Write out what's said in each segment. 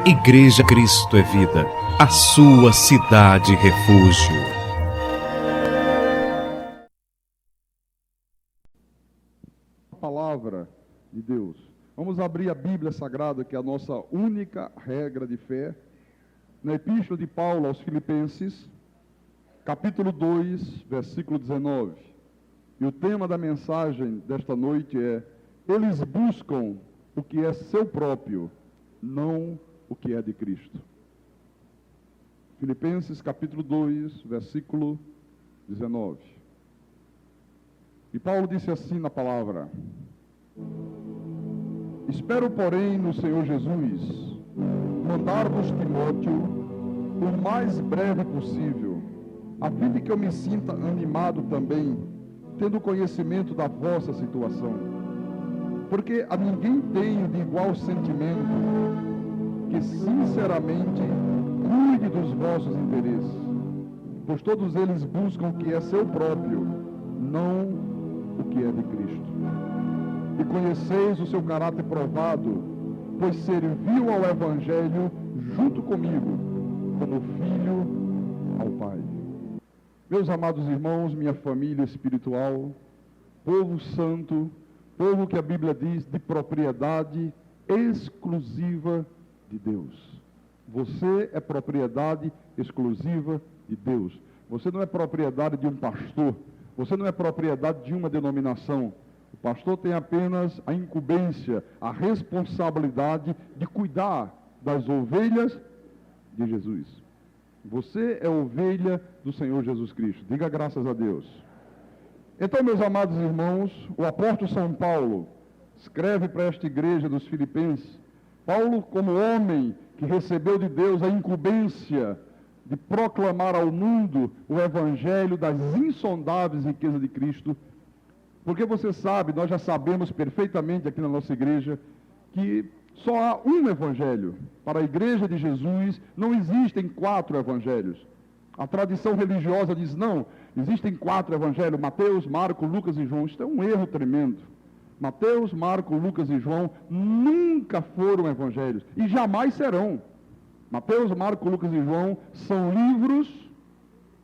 Igreja Cristo é Vida, a sua cidade refúgio. A palavra de Deus. Vamos abrir a Bíblia Sagrada, que é a nossa única regra de fé, na Epístola de Paulo aos Filipenses, capítulo 2, versículo 19. E o tema da mensagem desta noite é: eles buscam o que é seu próprio, não o que é de Cristo. Filipenses capítulo 2, versículo 19. E Paulo disse assim na palavra: espero, porém, no Senhor Jesus, mandar-vos Timóteo o mais breve possível, a fim de que eu me sinta animado também, tendo conhecimento da vossa situação. Porque a ninguém tenho de igual sentimento que sinceramente cuide dos vossos interesses, pois todos eles buscam o que é seu próprio, não o que é de Cristo. E conheceis o seu caráter provado, pois serviu ao Evangelho junto comigo, como filho ao Pai. Meus amados irmãos, minha família espiritual, povo santo, povo que a Bíblia diz de propriedade exclusiva de Deus. Você é propriedade exclusiva de Deus. Você não é propriedade de um pastor. Você não é propriedade de uma denominação. O pastor tem apenas a incumbência, a responsabilidade de cuidar das ovelhas de Jesus. Você é ovelha do Senhor Jesus Cristo. Diga graças a Deus. Então, meus amados irmãos, o apóstolo São Paulo escreve para esta igreja dos Filipenses. Paulo, como homem que recebeu de Deus a incumbência de proclamar ao mundo o evangelho das insondáveis riquezas de Cristo, porque você sabe, nós já sabemos perfeitamente aqui na nossa igreja, que só há um evangelho. Para a igreja de Jesus não existem 4 evangelhos. A tradição religiosa diz, não, existem 4 evangelhos: Mateus, Marcos, Lucas e João. Isso é um erro tremendo. Mateus, Marcos, Lucas e João nunca foram evangelhos e jamais serão. Mateus, Marcos, Lucas e João são livros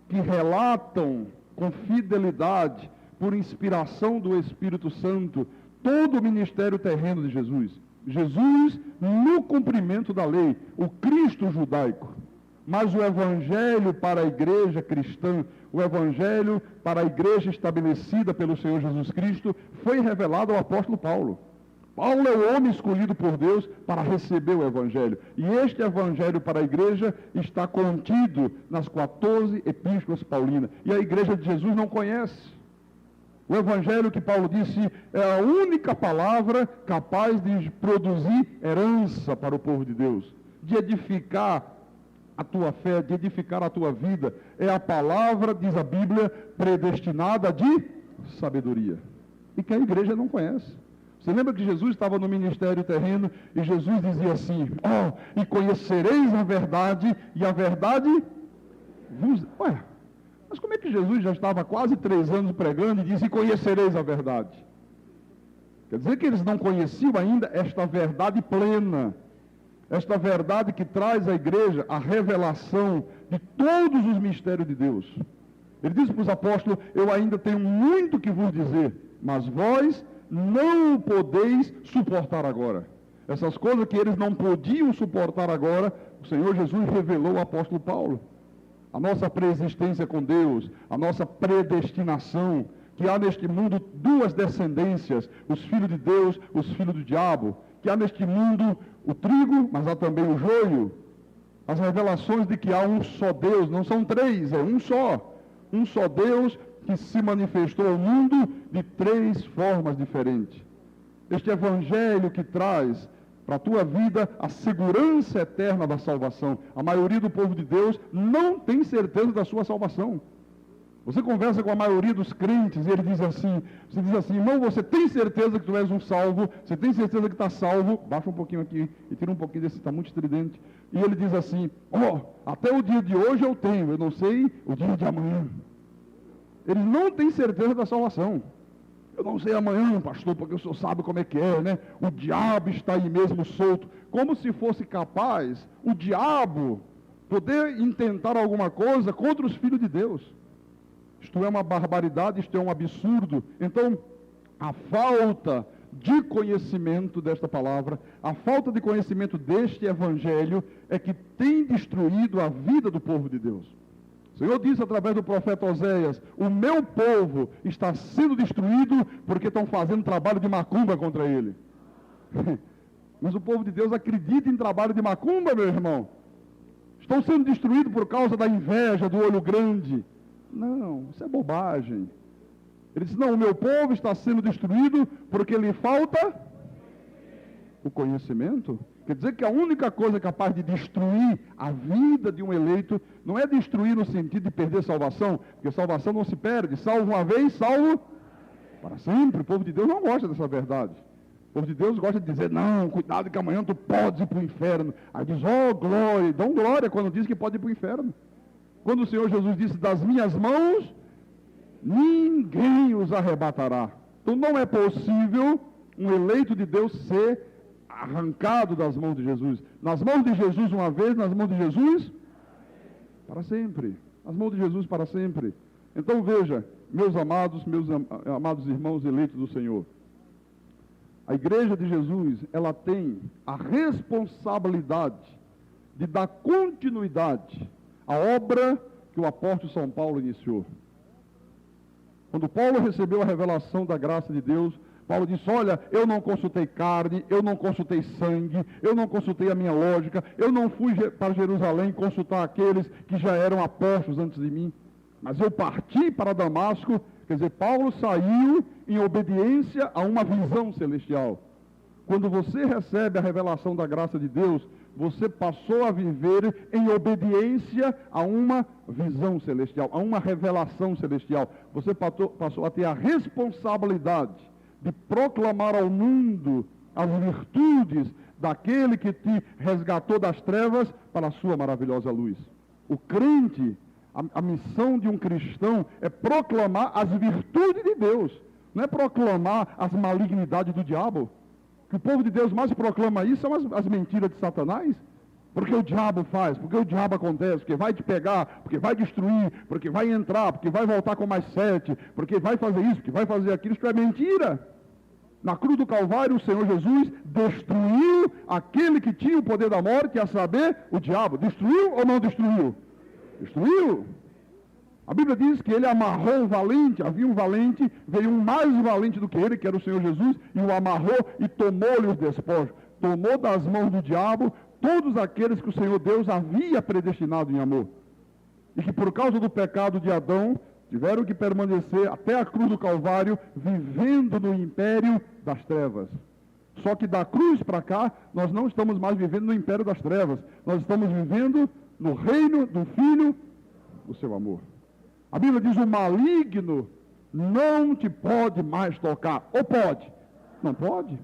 que relatam com fidelidade, por inspiração do Espírito Santo, todo o ministério terreno de Jesus. Jesus no cumprimento da lei, o Cristo judaico. Mas o evangelho para a igreja cristã, o evangelho para a igreja estabelecida pelo Senhor Jesus Cristo, foi revelado ao apóstolo Paulo. Paulo é o homem escolhido por Deus para receber o evangelho. E este evangelho para a igreja está contido nas 14 epístolas paulinas. E a igreja de Jesus não conhece. O evangelho que Paulo disse é a única palavra capaz de produzir herança para o povo de Deus, de edificar a tua fé, de edificar a tua vida. É a palavra, diz a Bíblia, predestinada de sabedoria. E que a igreja não conhece. Você lembra que Jesus estava no ministério terreno e Jesus dizia assim: e conhecereis a verdade, e a verdade vos... Mas como é que Jesus já estava há quase 3 anos pregando e disse: e conhecereis a verdade? Quer dizer que eles não conheciam ainda esta verdade plena. Esta verdade que traz à igreja a revelação de todos os mistérios de Deus. Ele diz para os apóstolos: eu ainda tenho muito que vos dizer, mas vós não o podeis suportar agora. Essas coisas que eles não podiam suportar agora, o Senhor Jesus revelou ao apóstolo Paulo. A nossa preexistência com Deus, a nossa predestinação, que há neste mundo 2 descendências, os filhos de Deus, os filhos do diabo, que há neste mundo o trigo, mas há também o joio. As revelações de que há um só Deus, não são 3, é um só. Um só Deus que se manifestou ao mundo de 3 formas diferentes. Este evangelho que traz para a tua vida a segurança eterna da salvação. A maioria do povo de Deus não tem certeza da sua salvação. Você conversa com a maioria dos crentes e ele diz assim, você diz assim: irmão, você tem certeza que tu és um salvo? Você tem certeza que está salvo? Baixa um pouquinho aqui e tira um pouquinho desse, está muito estridente. E ele diz assim: até o dia de hoje eu tenho, eu não sei o dia de amanhã. Eles não têm certeza da salvação. Eu não sei amanhã, pastor, porque o senhor sabe como é que é, né? O diabo está aí mesmo solto. Como se fosse capaz o diabo poder intentar alguma coisa contra os filhos de Deus. Isto é uma barbaridade, isto é um absurdo. Então, a falta de conhecimento desta palavra, a falta de conhecimento deste evangelho é que tem destruído a vida do povo de Deus. O Senhor disse através do profeta Oséias: o meu povo está sendo destruído porque estão fazendo trabalho de macumba contra ele. Mas o povo de Deus acredita em trabalho de macumba, meu irmão. Estão sendo destruídos por causa da inveja, do olho grande. Não, isso é bobagem. Ele disse: não, o meu povo está sendo destruído porque lhe falta o conhecimento. Quer dizer que a única coisa capaz de destruir a vida de um eleito não é destruir no sentido de perder salvação, porque salvação não se perde. Salvo uma vez, salvo para sempre. O povo de Deus não gosta dessa verdade. O povo de Deus gosta de dizer: não, cuidado que amanhã tu podes ir para o inferno. Aí diz: oh, glória. Dão glória quando diz que pode ir para o inferno. Quando o Senhor Jesus disse: das minhas mãos ninguém os arrebatará. Então não é possível um eleito de Deus ser arrancado das mãos de Jesus. Nas mãos de Jesus uma vez, nas mãos de Jesus para sempre. Nas mãos de Jesus para sempre. Então veja, meus amados irmãos eleitos do Senhor, a igreja de Jesus, ela tem a responsabilidade de dar continuidade à obra que o apóstolo São Paulo iniciou. Quando Paulo recebeu a revelação da graça de Deus, Paulo disse: olha, eu não consultei carne, eu não consultei sangue, eu não consultei a minha lógica, eu não fui para Jerusalém consultar aqueles que já eram apóstolos antes de mim, mas eu parti para Damasco. Quer dizer, Paulo saiu em obediência a uma visão celestial. Quando você recebe a revelação da graça de Deus, você passou a viver em obediência a uma visão celestial, a uma revelação celestial. Você passou a ter a responsabilidade de proclamar ao mundo as virtudes daquele que te resgatou das trevas para a sua maravilhosa luz. O crente, a missão de um cristão é proclamar as virtudes de Deus, não é proclamar as malignidades do diabo. Que o povo de Deus mais proclama isso são as mentiras de Satanás. Porque o diabo faz, porque o diabo acontece, porque vai te pegar, porque vai destruir, porque vai entrar, porque vai voltar com mais 7, porque vai fazer isso, porque vai fazer aquilo. Isso é mentira. Na cruz do Calvário, o Senhor Jesus destruiu aquele que tinha o poder da morte, a saber, o diabo. Destruiu ou não destruiu? Destruiu. A Bíblia diz que ele amarrou o valente, havia um valente, veio um mais valente do que ele, que era o Senhor Jesus, e o amarrou e tomou-lhe os despojos. Tomou das mãos do diabo todos aqueles que o Senhor Deus havia predestinado em amor. E que por causa do pecado de Adão, tiveram que permanecer até a cruz do Calvário, vivendo no império das trevas. Só que da cruz para cá, nós não estamos mais vivendo no império das trevas. Nós estamos vivendo no reino do Filho do seu amor. A Bíblia diz: o maligno não te pode mais tocar. Ou pode? Não pode.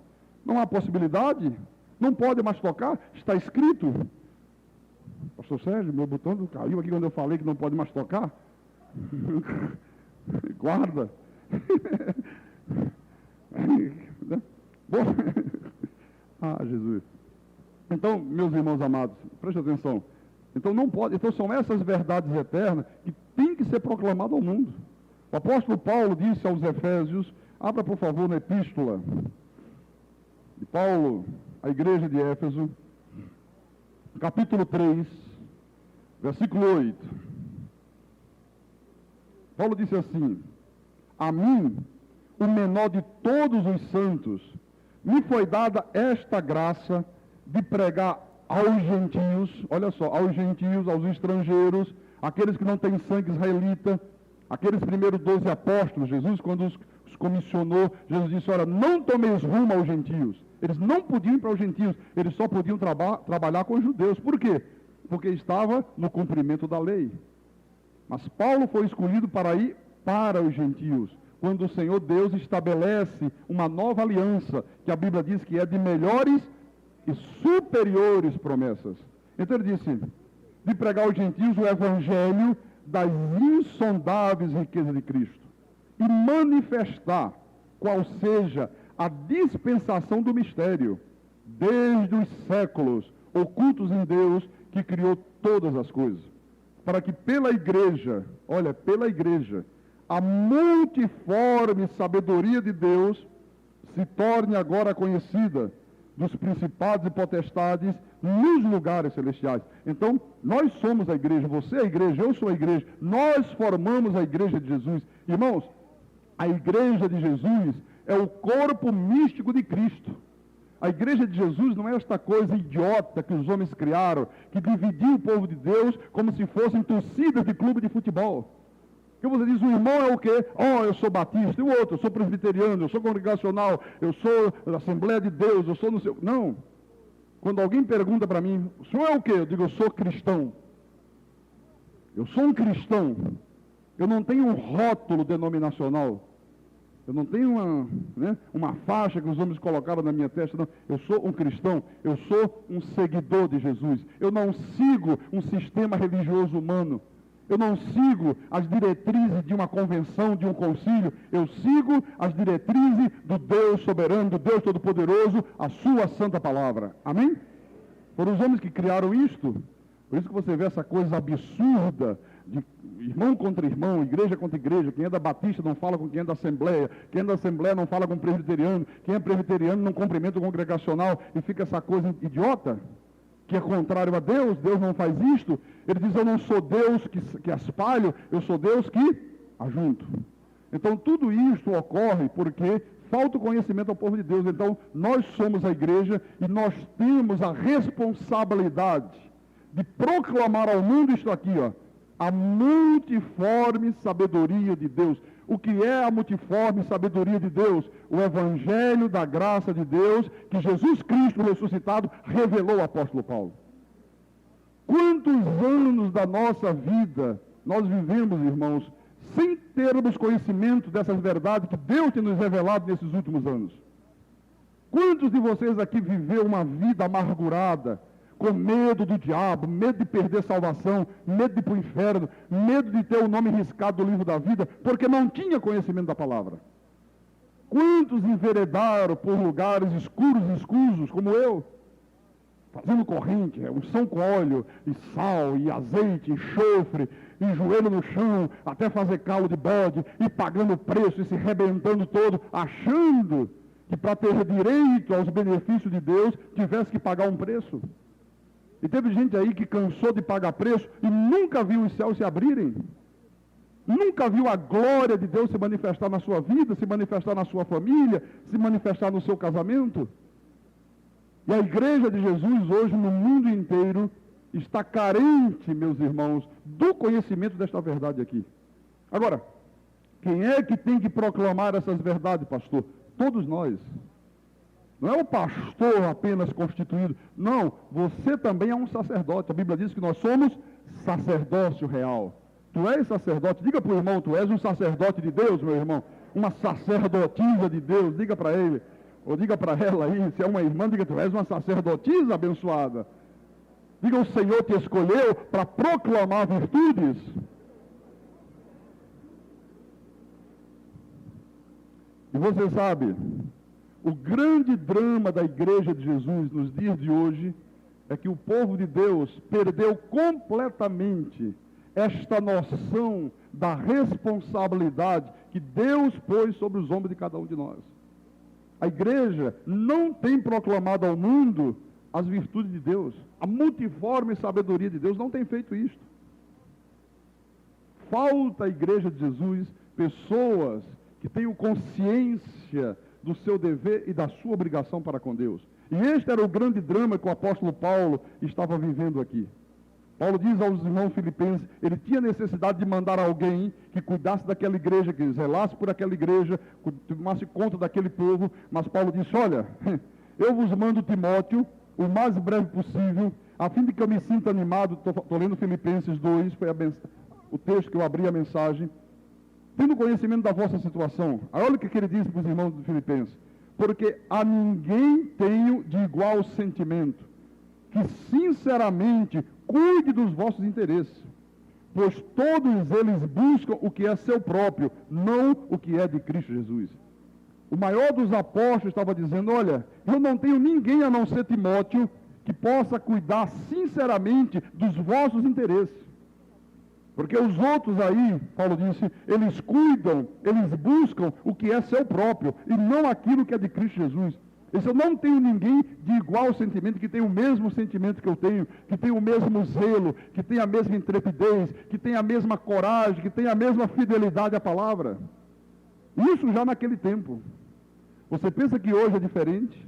Não há possibilidade. Não pode mais tocar. Está escrito. Pastor Sérgio, meu botão caiu aqui quando eu falei que não pode mais tocar. Guarda. Ah, Jesus. Então, meus irmãos amados, preste atenção. Então não pode. Então são essas verdades eternas que têm que ser proclamadas ao mundo. O apóstolo Paulo disse aos Efésios, abra por favor na epístola de Paulo à igreja de Éfeso, capítulo 3, versículo 8. Paulo disse assim: a mim, o menor de todos os santos, me foi dada esta graça de pregar aos gentios, olha só, aos gentios, aos estrangeiros, aqueles que não têm sangue israelita, aqueles primeiros 12 apóstolos. Jesus, quando os comissionou, Jesus disse: olha, não tomeis rumo aos gentios. Eles não podiam ir para os gentios, eles só podiam trabalhar com os judeus. Por quê? Porque estava no cumprimento da lei. Mas Paulo foi escolhido para ir para os gentios, quando o Senhor Deus estabelece uma nova aliança, que a Bíblia diz que é de melhores e superiores promessas. Então ele disse: de pregar aos gentios o evangelho das insondáveis riquezas de Cristo, e manifestar qual seja a dispensação do mistério, desde os séculos, ocultos em Deus, que criou todas as coisas, para que pela igreja, a multiforme sabedoria de Deus se torne agora conhecida dos principados e potestades nos lugares celestiais. Então, nós somos a igreja, você é a igreja, eu sou a igreja, nós formamos a igreja de Jesus. Irmãos, a igreja de Jesus é o corpo místico de Cristo. A igreja de Jesus não é esta coisa idiota que os homens criaram, que dividiu o povo de Deus como se fossem torcidas de clube de futebol. Que você diz, o irmão é o quê? Eu sou batista, e o outro, eu sou presbiteriano, eu sou congregacional, eu sou da Assembleia de Deus, eu sou no seu... Não. Quando alguém pergunta para mim, o senhor é o quê? Eu digo, eu sou cristão. Eu sou um cristão. Eu não tenho um rótulo denominacional. Eu não tenho uma faixa que os homens colocaram na minha testa, não. Eu sou um cristão, eu sou um seguidor de Jesus. Eu não sigo um sistema religioso humano. Eu não sigo as diretrizes de uma convenção, de um concílio. Eu sigo as diretrizes do Deus soberano, do Deus todo-poderoso, a sua santa palavra. Amém? Foram os homens que criaram isto. Por isso que você vê essa coisa absurda de irmão contra irmão, igreja contra igreja. Quem é da Batista não fala com quem é da Assembleia. Quem é da Assembleia não fala com o presbiteriano. Quem é presbiteriano não cumprimenta o congregacional. E fica essa coisa idiota, que é contrário a Deus. Deus não faz isto. Ele diz, eu não sou Deus que espalho, eu sou Deus que ajunto. Então tudo isto ocorre porque falta o conhecimento ao povo de Deus. Então nós somos a igreja e nós temos a responsabilidade de proclamar ao mundo isto aqui, a multiforme sabedoria de Deus. O que é a multiforme sabedoria de Deus? O evangelho da graça de Deus que Jesus Cristo ressuscitado revelou ao apóstolo Paulo. Quantos anos da nossa vida nós vivemos, irmãos, sem termos conhecimento dessas verdades que Deus tem nos revelado nesses últimos anos? Quantos de vocês aqui viveu uma vida amargurada, com medo do diabo, medo de perder salvação, medo de ir para o inferno, medo de ter o nome riscado do livro da vida, porque não tinha conhecimento da palavra? Quantos enveredaram por lugares escuros e escusos, como eu, fazendo corrente, unção com óleo, e sal, e azeite, e enxofre, e joelho no chão, até fazer calo de bode, e pagando preço, e se rebentando todo, achando que para ter direito aos benefícios de Deus, tivesse que pagar um preço. E teve gente aí que cansou de pagar preço e nunca viu os céus se abrirem. Nunca viu a glória de Deus se manifestar na sua vida, se manifestar na sua família, se manifestar no seu casamento. E a igreja de Jesus hoje no mundo inteiro está carente, meus irmãos, do conhecimento desta verdade aqui. Agora, quem é que tem que proclamar essas verdades, pastor? Todos nós. Não é o pastor apenas constituído. Não, você também é um sacerdote. A Bíblia diz que nós somos sacerdócio real. Tu és sacerdote. Diga para o irmão, tu és um sacerdote de Deus, meu irmão. Uma sacerdotisa de Deus. Diga para ele, ou diga para ela aí, se é uma irmã, diga, tu és uma sacerdotisa abençoada. Diga, o Senhor te escolheu para proclamar virtudes. E você sabe, o grande drama da igreja de Jesus nos dias de hoje é que o povo de Deus perdeu completamente esta noção da responsabilidade que Deus pôs sobre os ombros de cada um de nós. A igreja não tem proclamado ao mundo as virtudes de Deus. A multiforme sabedoria de Deus não tem feito isto. Falta à igreja de Jesus pessoas que tenham consciência do seu dever e da sua obrigação para com Deus. E este era o grande drama que o apóstolo Paulo estava vivendo aqui. Paulo diz aos irmãos filipenses, ele tinha necessidade de mandar alguém que cuidasse daquela igreja, que zelasse por aquela igreja, que tomasse conta daquele povo, mas Paulo disse, olha, eu vos mando Timóteo o mais breve possível, a fim de que eu me sinta animado. Estou lendo Filipenses 2, foi o texto que eu abri a mensagem, tendo conhecimento da vossa situação. Aí olha o que ele disse para os irmãos de Filipenses, porque a ninguém tenho de igual sentimento, que sinceramente cuide dos vossos interesses, pois todos eles buscam o que é seu próprio, não o que é de Cristo Jesus. O maior dos apóstolos estava dizendo, olha, eu não tenho ninguém a não ser Timóteo que possa cuidar sinceramente dos vossos interesses. Porque os outros aí, Paulo disse, eles cuidam, eles buscam o que é seu próprio, e não aquilo que é de Cristo Jesus. E se eu não tenho ninguém de igual sentimento, que tem o mesmo sentimento que eu tenho, que tem o mesmo zelo, que tem a mesma intrepidez, que tem a mesma coragem, que tem a mesma fidelidade à palavra. Isso já naquele tempo. Você pensa que hoje é diferente?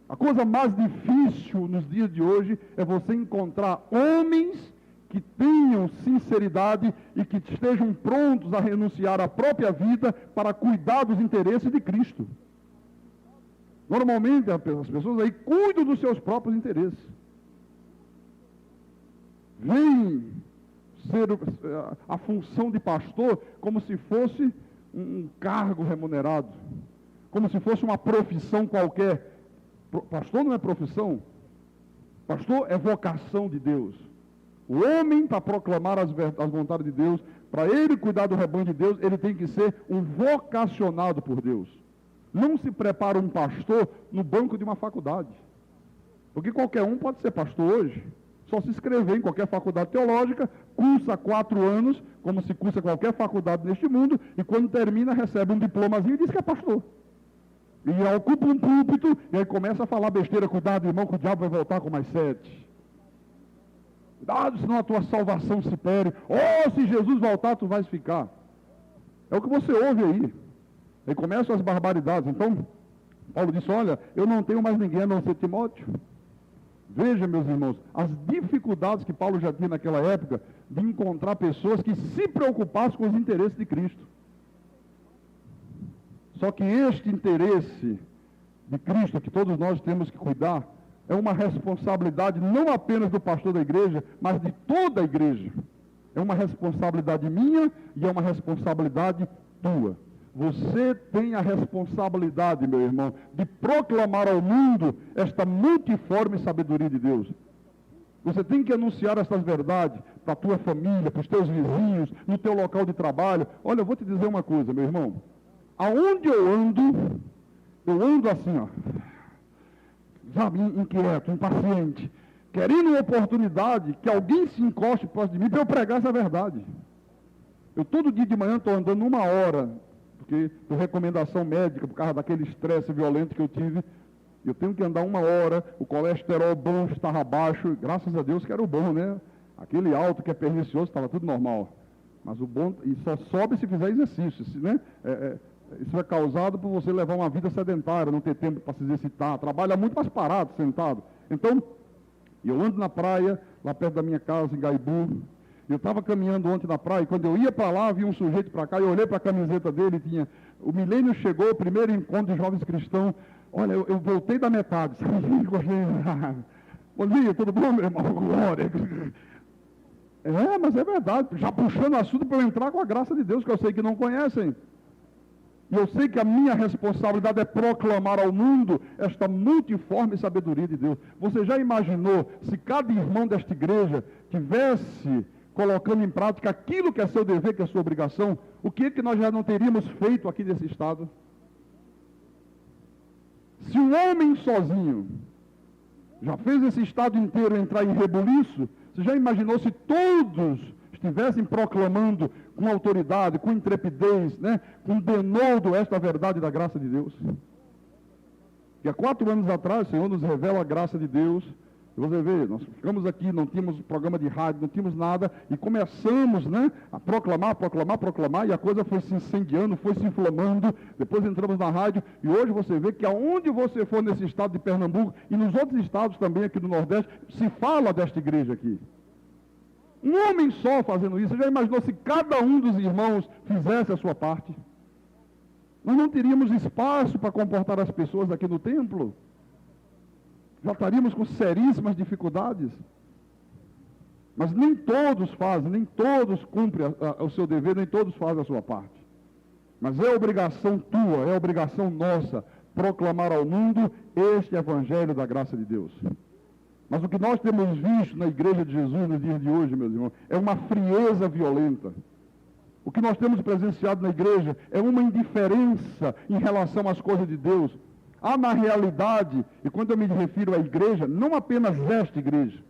A coisa mais difícil nos dias de hoje é você encontrar homens que tenham sinceridade e que estejam prontos a renunciar à própria vida para cuidar dos interesses de Cristo. Normalmente as pessoas aí cuidam dos seus próprios interesses. Vem ser a função de pastor como se fosse um cargo remunerado, como se fosse uma profissão qualquer. Pastor não é profissão, pastor é vocação de Deus. O homem, para proclamar as vontades de Deus, para ele cuidar do rebanho de Deus, ele tem que ser um vocacionado por Deus. Não se prepara um pastor no banco de uma faculdade. Porque qualquer um pode ser pastor hoje. Só se inscrever em qualquer faculdade teológica, cursa 4 anos, como se cursa qualquer faculdade neste mundo, e quando termina recebe um diplomazinho e diz que é pastor. E ocupa um púlpito, e aí começa a falar besteira, cuidado, irmão, que o diabo vai voltar com mais 7. Cuidado, senão a tua salvação se perde. Oh, se Jesus voltar, tu vais ficar. É o que você ouve aí. Aí começam as barbaridades. Então, Paulo disse, olha, eu não tenho mais ninguém a não ser Timóteo. Veja, meus irmãos, as dificuldades que Paulo já tinha naquela época de encontrar pessoas que se preocupassem com os interesses de Cristo. Só que este interesse de Cristo, que todos nós temos que cuidar, é uma responsabilidade não apenas do pastor da igreja, mas de toda a igreja. É uma responsabilidade minha e é uma responsabilidade tua. Você tem a responsabilidade, meu irmão, de proclamar ao mundo esta multiforme sabedoria de Deus. Você tem que anunciar estas verdades para a tua família, para os teus vizinhos, no teu local de trabalho. Olha, eu vou te dizer uma coisa, meu irmão. Aonde eu ando assim, ó, sabe, inquieto, impaciente, querendo uma oportunidade que alguém se encoste próximo de mim para eu pregar essa verdade. Eu todo dia de manhã estou andando 1 hora, porque por recomendação médica, por causa daquele estresse violento que eu tive, eu tenho que andar 1 hora, o colesterol bom estava baixo, graças a Deus que era o bom, né? Aquele alto que é pernicioso estava tudo normal. Mas o bom, e só sobe se fizer exercício, né? Isso é causado por você levar uma vida sedentária, não ter tempo para se exercitar, trabalha muito, mas parado, sentado. Então, eu ando na praia, lá perto da minha casa, em Gaibu. Eu estava caminhando ontem na praia, e quando eu ia para lá, vi um sujeito para cá, eu olhei para a camiseta dele, tinha, o milênio chegou, o primeiro encontro de jovens cristãos. Olha, eu voltei da metade, sabe? Bom dia, tudo bom, meu irmão? Glória. Mas é verdade, já puxando assunto para eu entrar com a graça de Deus, que eu sei que não conhecem. E eu sei que a minha responsabilidade é proclamar ao mundo esta multiforme sabedoria de Deus. Você já imaginou se cada irmão desta igreja tivesse colocando em prática aquilo que é seu dever, que é sua obrigação? O que é que nós já não teríamos feito aqui nesse estado? Se um homem sozinho já fez esse estado inteiro entrar em rebuliço, você já imaginou se todos estivessem proclamando com autoridade, com intrepidez, né, com denodo esta verdade da graça de Deus? E há 4 anos atrás, o Senhor nos revela a graça de Deus. E você vê, nós ficamos aqui, não tínhamos programa de rádio, não tínhamos nada, e começamos, né, a proclamar, e a coisa foi se incendiando, foi se inflamando. Depois entramos na rádio, e hoje você vê que aonde você for nesse estado de Pernambuco, e nos outros estados também aqui do Nordeste, se fala desta igreja aqui. Um homem só fazendo isso, você já imaginou se cada um dos irmãos fizesse a sua parte? Nós não teríamos espaço para comportar as pessoas aqui no templo. Já estaríamos com seríssimas dificuldades. Mas nem todos fazem, nem todos cumprem o seu dever, nem todos fazem a sua parte. Mas é obrigação tua, é obrigação nossa, proclamar ao mundo este evangelho da graça de Deus. Mas o que nós temos visto na igreja de Jesus nos dias de hoje, meus irmãos, é uma frieza violenta. O que nós temos presenciado na igreja é uma indiferença em relação às coisas de Deus. Há na realidade, e quando eu me refiro à igreja, não apenas esta igreja.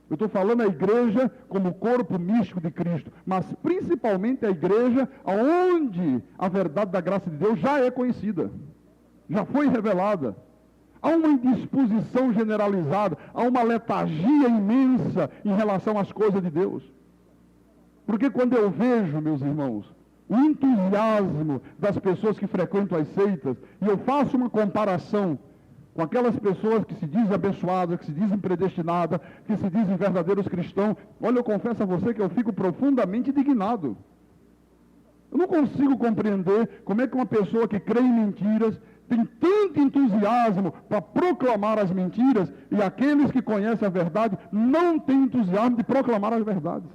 Eu estou falando a igreja como o corpo místico de Cristo, mas principalmente a igreja onde a verdade da graça de Deus já é conhecida, já foi revelada. Há uma indisposição generalizada, há uma letargia imensa em relação às coisas de Deus. Porque quando eu vejo, meus irmãos, o entusiasmo das pessoas que frequentam as seitas, e eu faço uma comparação com aquelas pessoas que se dizem abençoadas, que se dizem predestinadas, que se dizem verdadeiros cristãos, olha, eu confesso a você que eu fico profundamente indignado. Eu não consigo compreender como é que uma pessoa que crê em mentiras tem tanto entusiasmo para proclamar as mentiras, e aqueles que conhecem a verdade não têm entusiasmo de proclamar as verdades.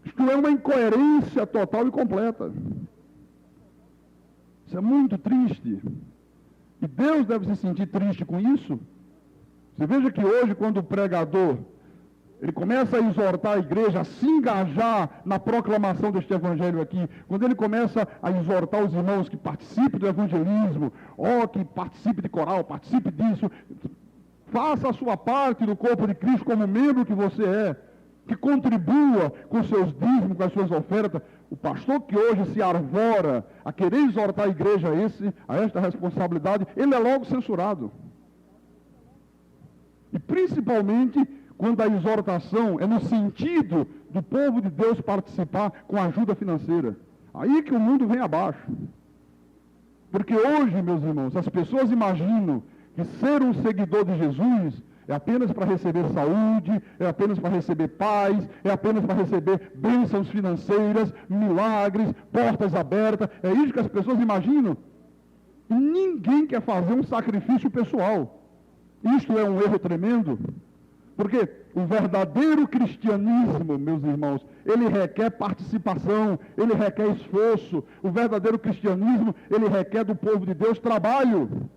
Isto é uma incoerência total e completa. Isso é muito triste. E Deus deve se sentir triste com isso. Você veja que hoje, quando o pregador ele começa a exortar a igreja a se engajar na proclamação deste evangelho aqui, quando ele começa a exortar os irmãos que participem do evangelismo, que participe de coral, participe disso, faça a sua parte no corpo de Cristo como membro que você é, que contribua com seus dízimos, com as suas ofertas. O pastor que hoje se arvora a querer exortar a igreja a esta responsabilidade, ele é logo censurado. E principalmente quando a exortação é no sentido do povo de Deus participar com ajuda financeira. Aí que o mundo vem abaixo. Porque hoje, meus irmãos, as pessoas imaginam que ser um seguidor de Jesus é apenas para receber saúde, é apenas para receber paz, é apenas para receber bênçãos financeiras, milagres, portas abertas. É isso que as pessoas imaginam. E ninguém quer fazer um sacrifício pessoal. Isto é um erro tremendo. Porque o verdadeiro cristianismo, meus irmãos, ele requer participação, ele requer esforço. O verdadeiro cristianismo, ele requer do povo de Deus trabalho.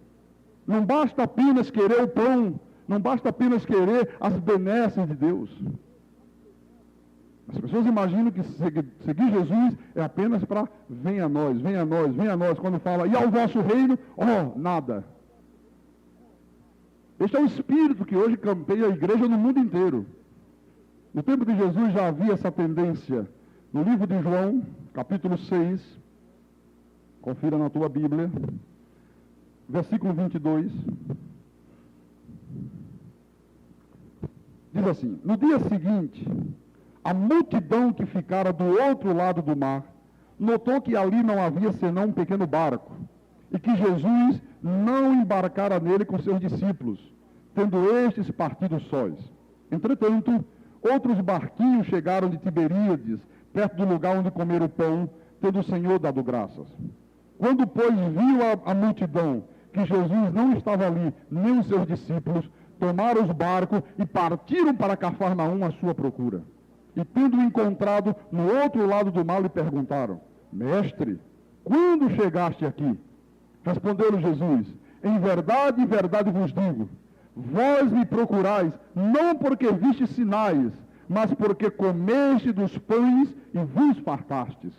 Não basta apenas querer o pão. Não basta apenas querer as benesses de Deus. As pessoas imaginam que seguir Jesus é apenas para venha a nós, venha a nós, venha a nós. Quando fala, e ao vosso reino, nada. Este é o espírito que hoje campeia a igreja no mundo inteiro. No tempo de Jesus já havia essa tendência. No livro de João, capítulo 6, confira na tua Bíblia, versículo 22. Diz assim, no dia seguinte, a multidão que ficara do outro lado do mar, notou que ali não havia senão um pequeno barco, e que Jesus não embarcara nele com seus discípulos, tendo estes partido sós. Entretanto, outros barquinhos chegaram de Tiberíades, perto do lugar onde comeram o pão, tendo o Senhor dado graças. Quando, pois, viu a multidão que Jesus não estava ali, nem os seus discípulos, tomaram os barcos e partiram para Cafarnaum à sua procura. E tendo-o encontrado no outro lado do mar, lhe perguntaram, Mestre, quando chegaste aqui? Respondeu-lhe Jesus, em verdade vos digo, vós me procurais, não porque viste sinais, mas porque comeste dos pães e vos fartastes.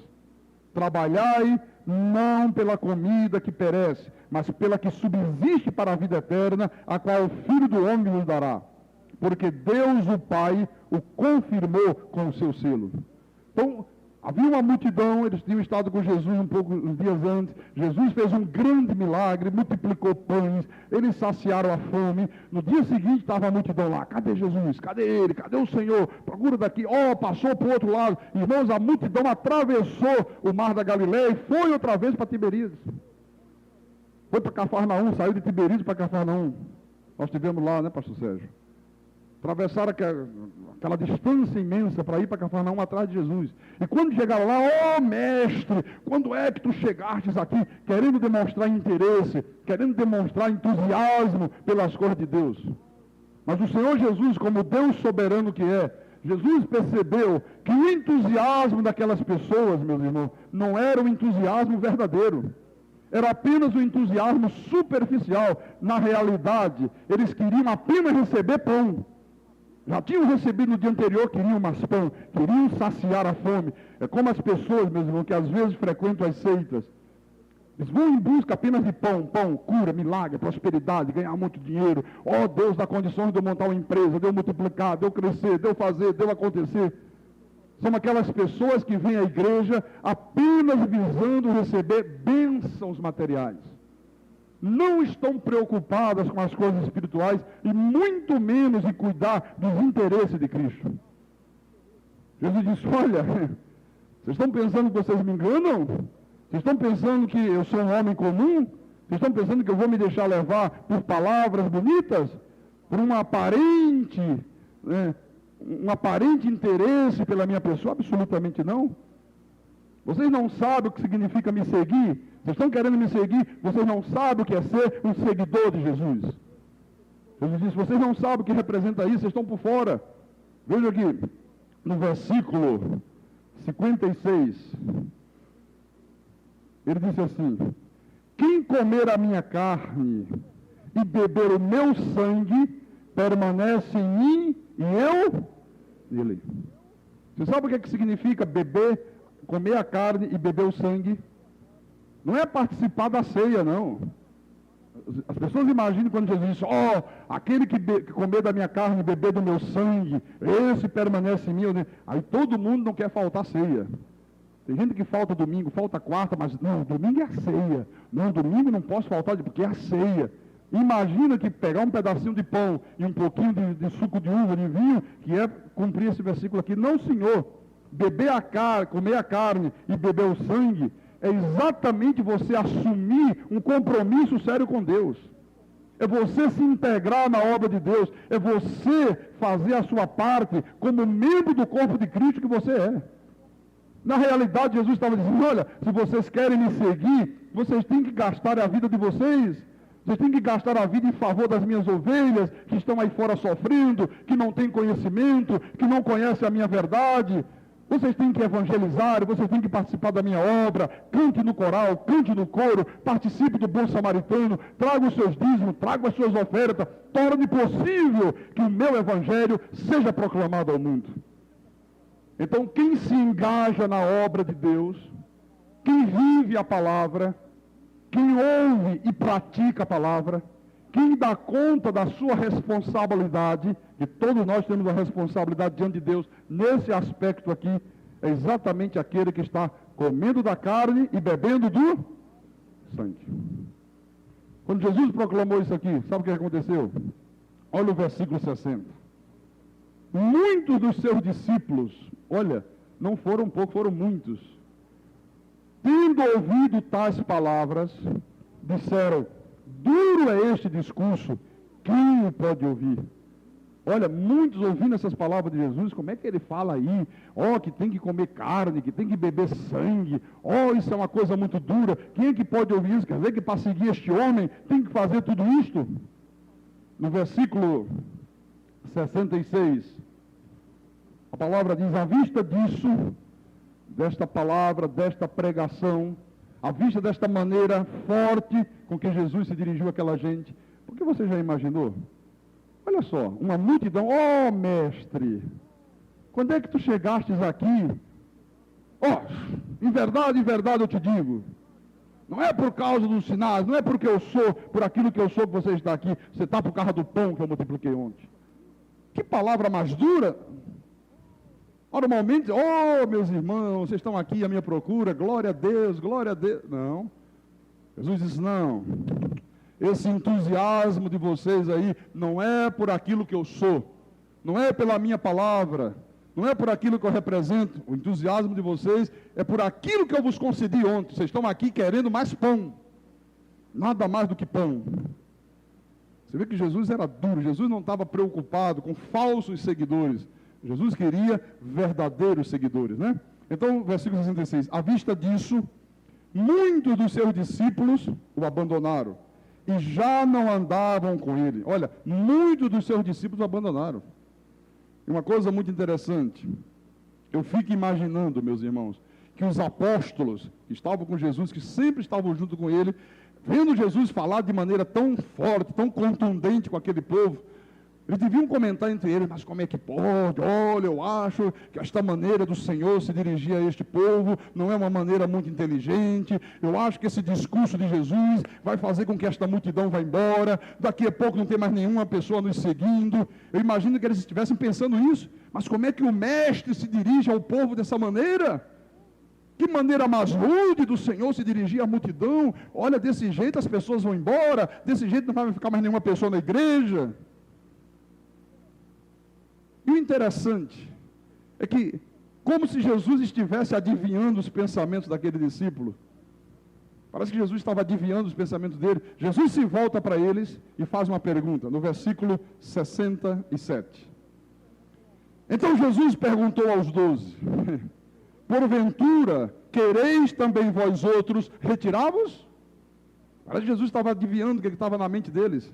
Trabalhai não pela comida que perece, mas pela que subsiste para a vida eterna, a qual o Filho do Homem nos dará. Porque Deus, o Pai, o confirmou com o seu selo. Então, havia uma multidão, eles tinham estado com Jesus uns dias antes. Jesus fez um grande milagre, multiplicou pães, eles saciaram a fome. No dia seguinte estava a multidão lá. Cadê Jesus? Cadê ele? Cadê o Senhor? Procura daqui. Passou para o outro lado. Irmãos, a multidão atravessou o mar da Galileia e foi outra vez para Tiberíades. Foi para Cafarnaum, saiu de Tiberíades para Cafarnaum. Nós estivemos lá, né, pastor Sérgio? Atravessaram aquela distância imensa para ir para Cafarnaum atrás de Jesus. E quando chegaram lá, mestre, quando é que tu chegastes aqui, querendo demonstrar interesse, querendo demonstrar entusiasmo pelas coisas de Deus. Mas o Senhor Jesus, como Deus soberano que é, Jesus percebeu que o entusiasmo daquelas pessoas, meus irmãos, não era o entusiasmo verdadeiro. Era apenas um entusiasmo superficial. Na realidade, eles queriam apenas receber pão. Já tinham recebido no dia anterior, queriam mais pão, queriam saciar a fome. É como as pessoas, meus irmãos, que às vezes frequentam as seitas. Eles vão em busca apenas de pão, cura, milagre, prosperidade, ganhar muito dinheiro. Oh, Deus dá condições de eu montar uma empresa, de eu multiplicar, de eu crescer, de eu fazer, de eu acontecer. São aquelas pessoas que vêm à igreja apenas visando receber bênçãos materiais. Não estão preocupadas com as coisas espirituais e muito menos em cuidar dos interesses de Cristo. Jesus disse, olha, vocês estão pensando que vocês me enganam? Vocês estão pensando que eu sou um homem comum? Vocês estão pensando que eu vou me deixar levar por palavras bonitas? Por um aparente interesse pela minha pessoa? Absolutamente não. Vocês não sabem o que significa me seguir? Vocês estão querendo me seguir? Vocês não sabem o que é ser um seguidor de Jesus. Jesus disse, vocês não sabem o que representa isso, vocês estão por fora. Veja aqui, no versículo 56, ele disse assim, quem comer a minha carne e beber o meu sangue, permanece em mim e eu nele. Você sabe o que significa comer a carne e beber o sangue? Não é participar da ceia, não. As pessoas imaginam quando Jesus diz, aquele que comer da minha carne e beber do meu sangue, esse permanece em mim. Aí todo mundo não quer faltar ceia. Tem gente que falta domingo, falta quarta, mas não, domingo é a ceia. Não, domingo não posso faltar, porque é a ceia. Imagina que pegar um pedacinho de pão e um pouquinho de suco de uva, de vinho, que é cumprir esse versículo aqui. Não, Senhor. Comer a carne e beber o sangue é exatamente você assumir um compromisso sério com Deus. É você se integrar na obra de Deus. É você fazer a sua parte como membro do corpo de Cristo que você é. Na realidade, Jesus estava dizendo, olha, se vocês querem me seguir, vocês têm que gastar a vida de vocês. Vocês têm que gastar a vida em favor das minhas ovelhas, que estão aí fora sofrendo, que não têm conhecimento, que não conhecem a minha verdade. Vocês têm que evangelizar, vocês têm que participar da minha obra, cante no coral, cante no coro, participe do bom samaritano, traga os seus dízimos, traga as suas ofertas, torne possível que o meu evangelho seja proclamado ao mundo. Então, quem se engaja na obra de Deus, quem vive a palavra, quem ouve e pratica a palavra, quem dá conta da sua responsabilidade, e todos nós temos a responsabilidade diante de Deus, nesse aspecto aqui, é exatamente aquele que está comendo da carne e bebendo do sangue. Quando Jesus proclamou isso aqui, sabe o que aconteceu? Olha o versículo 60. Muitos dos seus discípulos, olha, não foram poucos, foram muitos, tendo ouvido tais palavras, disseram, duro é este discurso, quem o pode ouvir? Olha, muitos ouvindo essas palavras de Jesus, como é que ele fala aí? Que tem que comer carne, que tem que beber sangue. Isso é uma coisa muito dura. Quem é que pode ouvir isso? Quer dizer que para seguir este homem tem que fazer tudo isto? No versículo 66, a palavra diz, à vista disso, desta palavra, desta pregação, à vista desta maneira forte com que Jesus se dirigiu àquela gente, porque você já imaginou? Olha só, uma multidão, mestre, quando é que tu chegastes aqui? Em verdade eu te digo, não é por causa dos sinais, não é porque eu sou, por aquilo que eu sou que você está aqui, você está por causa do pão que eu multipliquei ontem. Que palavra mais dura! Normalmente, meus irmãos, vocês estão aqui à minha procura, glória a Deus, glória a Deus. Não. Jesus disse, não. Esse entusiasmo de vocês aí não é por aquilo que eu sou, não é pela minha palavra, não é por aquilo que eu represento. O entusiasmo de vocês é por aquilo que eu vos concedi ontem. Vocês estão aqui querendo mais pão, nada mais do que pão. Você vê que Jesus era duro, Jesus não estava preocupado com falsos seguidores. Jesus queria verdadeiros seguidores, né? Então, versículo 66. À vista disso, muitos dos seus discípulos o abandonaram e já não andavam com ele. Olha, muitos dos seus discípulos o abandonaram. E uma coisa muito interessante, eu fico imaginando, meus irmãos, que os apóstolos que estavam com Jesus, que sempre estavam junto com ele, vendo Jesus falar de maneira tão forte, tão contundente com aquele povo, Eles deviam comentar entre eles, mas como é que pode? Olha, eu acho que esta maneira do Senhor se dirigir a este povo não é uma maneira muito inteligente. Eu acho que esse discurso de Jesus vai fazer com que esta multidão vá embora. Daqui a pouco não tem mais nenhuma pessoa nos seguindo. Eu imagino que eles estivessem pensando isso. Mas como é que o mestre se dirige ao povo dessa maneira? Que maneira mais rude do Senhor se dirigir à multidão. Olha, desse jeito as pessoas vão embora. Desse jeito não vai ficar mais nenhuma pessoa na igreja. E o interessante é que, como se Jesus estivesse adivinhando os pensamentos daquele discípulo, parece que Jesus estava adivinhando os pensamentos dele. Jesus se volta para eles e faz uma pergunta, no versículo 67. Então Jesus perguntou aos 12, porventura, quereis também vós outros retirar-vos? Parece que Jesus estava adivinhando o que estava na mente deles.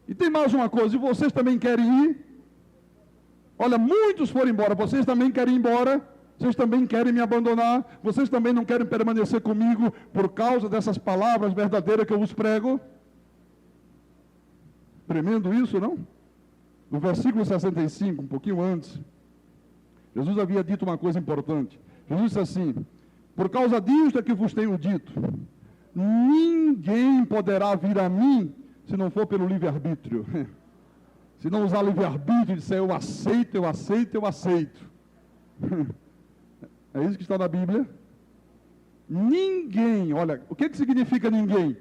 E tem mais uma coisa, e vocês também querem ir? Olha, muitos foram embora, vocês também querem ir embora? Vocês também querem me abandonar? Vocês também não querem permanecer comigo por causa dessas palavras verdadeiras que eu vos prego? Tremendo isso, não? No versículo 65, um pouquinho antes, Jesus havia dito uma coisa importante. Jesus disse assim, por causa disto é que vos tenho dito, ninguém poderá vir a mim se não for pelo livre-arbítrio. Se não usar livre-arbítrio e disser eu aceito, eu aceito, eu aceito. É isso que está na Bíblia. Ninguém, olha, o que significa ninguém?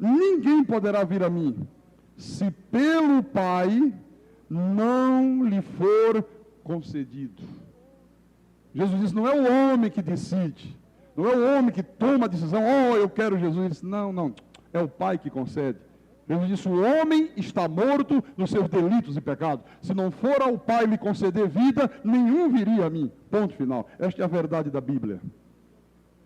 Ninguém poderá vir a mim, se pelo Pai não lhe for concedido. Jesus disse, não é o homem que decide, não é o homem que toma a decisão, eu quero Jesus. Ele disse, não, é o Pai que concede. Jesus disse, o homem está morto nos seus delitos e pecados. Se não for ao Pai lhe conceder vida, nenhum viria a mim. Ponto final. Esta é a verdade da Bíblia.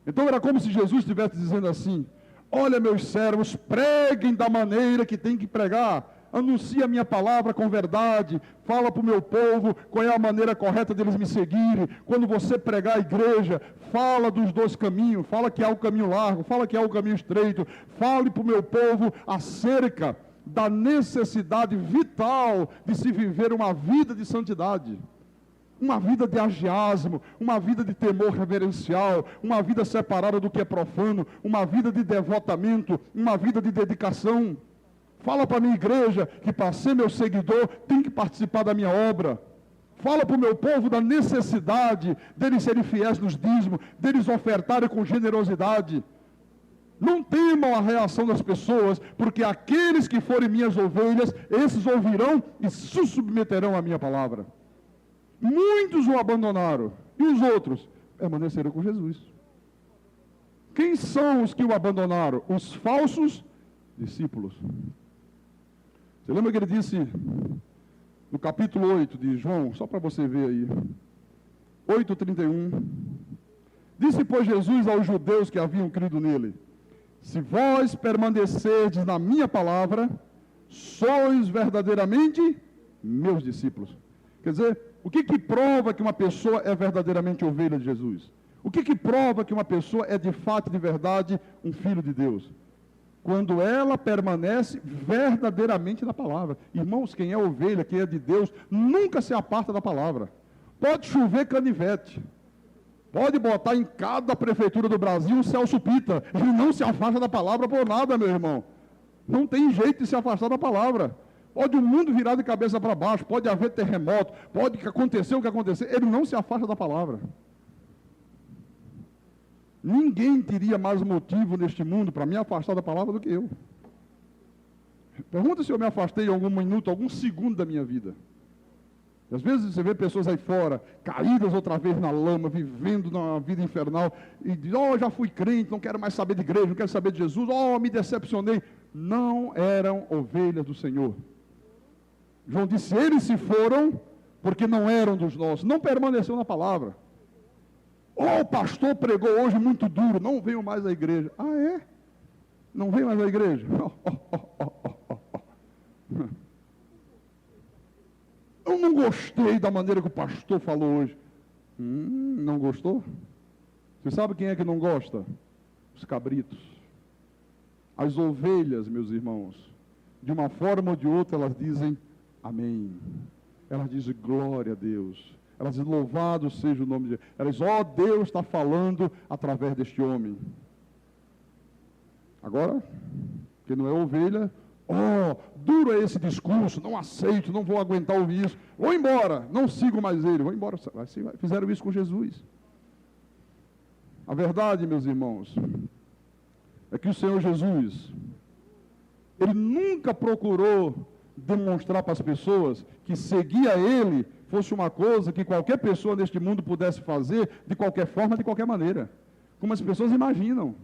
Então era como se Jesus estivesse dizendo assim, olha meus servos, preguem da maneira que tem que pregar. Anuncia a minha palavra com verdade. Fala para o meu povo qual é a maneira correta deles me seguirem. Quando você pregar a igreja, fala dos dois caminhos. Fala que há o caminho largo, fala que há o caminho estreito. Fale para o meu povo acerca da necessidade vital de se viver uma vida de santidade. Uma vida de agiasmo, uma vida de temor reverencial, uma vida separada do que é profano, uma vida de devotamento, uma vida de dedicação. Fala para a minha igreja que para ser meu seguidor tem que participar da minha obra. Fala para o meu povo da necessidade deles serem fiéis nos dízimos, deles ofertarem com generosidade. Não temam a reação das pessoas, porque aqueles que forem minhas ovelhas, esses ouvirão e se submeterão à minha palavra. Muitos o abandonaram, e os outros permaneceram com Jesus. Quem são os que o abandonaram? Os falsos discípulos. Você lembra que ele disse no capítulo 8 de João, só para você ver aí, 8:31, disse, pois, Jesus aos judeus que haviam crido nele, se vós permanecerdes na minha palavra, sois verdadeiramente meus discípulos. Quer dizer, o que prova que uma pessoa é verdadeiramente ovelha de Jesus? O que prova que uma pessoa é de fato, de verdade, um filho de Deus? Quando ela permanece verdadeiramente na palavra. Irmãos, quem é ovelha, quem é de Deus, nunca se aparta da palavra. Pode chover canivete. Pode botar em cada prefeitura do Brasil um Celso Pita. Ele não se afasta da palavra por nada, meu irmão. Não tem jeito de se afastar da palavra. Pode o mundo virar de cabeça para baixo, pode haver terremoto, pode acontecer o que acontecer, ele não se afasta da palavra. Ninguém teria mais motivo neste mundo para me afastar da palavra do que eu. Pergunta se eu me afastei em algum minuto, algum segundo da minha vida. Às vezes você vê pessoas aí fora, caídas outra vez na lama, vivendo numa vida infernal, e diz, já fui crente, não quero mais saber de igreja, não quero saber de Jesus, me decepcionei. Não eram ovelhas do Senhor. João disse, eles se foram, porque não eram dos nossos, não permaneceu na palavra. O pastor pregou hoje muito duro, não venham mais à igreja. Ah, é? Não vem mais à igreja? Eu não gostei da maneira que o pastor falou hoje. Não gostou? Você sabe quem é que não gosta? Os cabritos. As ovelhas, meus irmãos, de uma forma ou de outra, elas dizem, amém. Ela diz, glória a Deus. Ela diz, louvado seja o nome de Deus. Ela diz, ó, Deus está falando através deste homem. Agora, quem não é ovelha, duro é esse discurso, não aceito, não vou aguentar ouvir isso. Vou embora, não sigo mais ele, vou embora. Fizeram isso com Jesus. A verdade, meus irmãos, é que o Senhor Jesus, Ele nunca procurou demonstrar para as pessoas que seguir a Ele fosse uma coisa que qualquer pessoa neste mundo pudesse fazer de qualquer forma, de qualquer maneira, como as pessoas imaginam.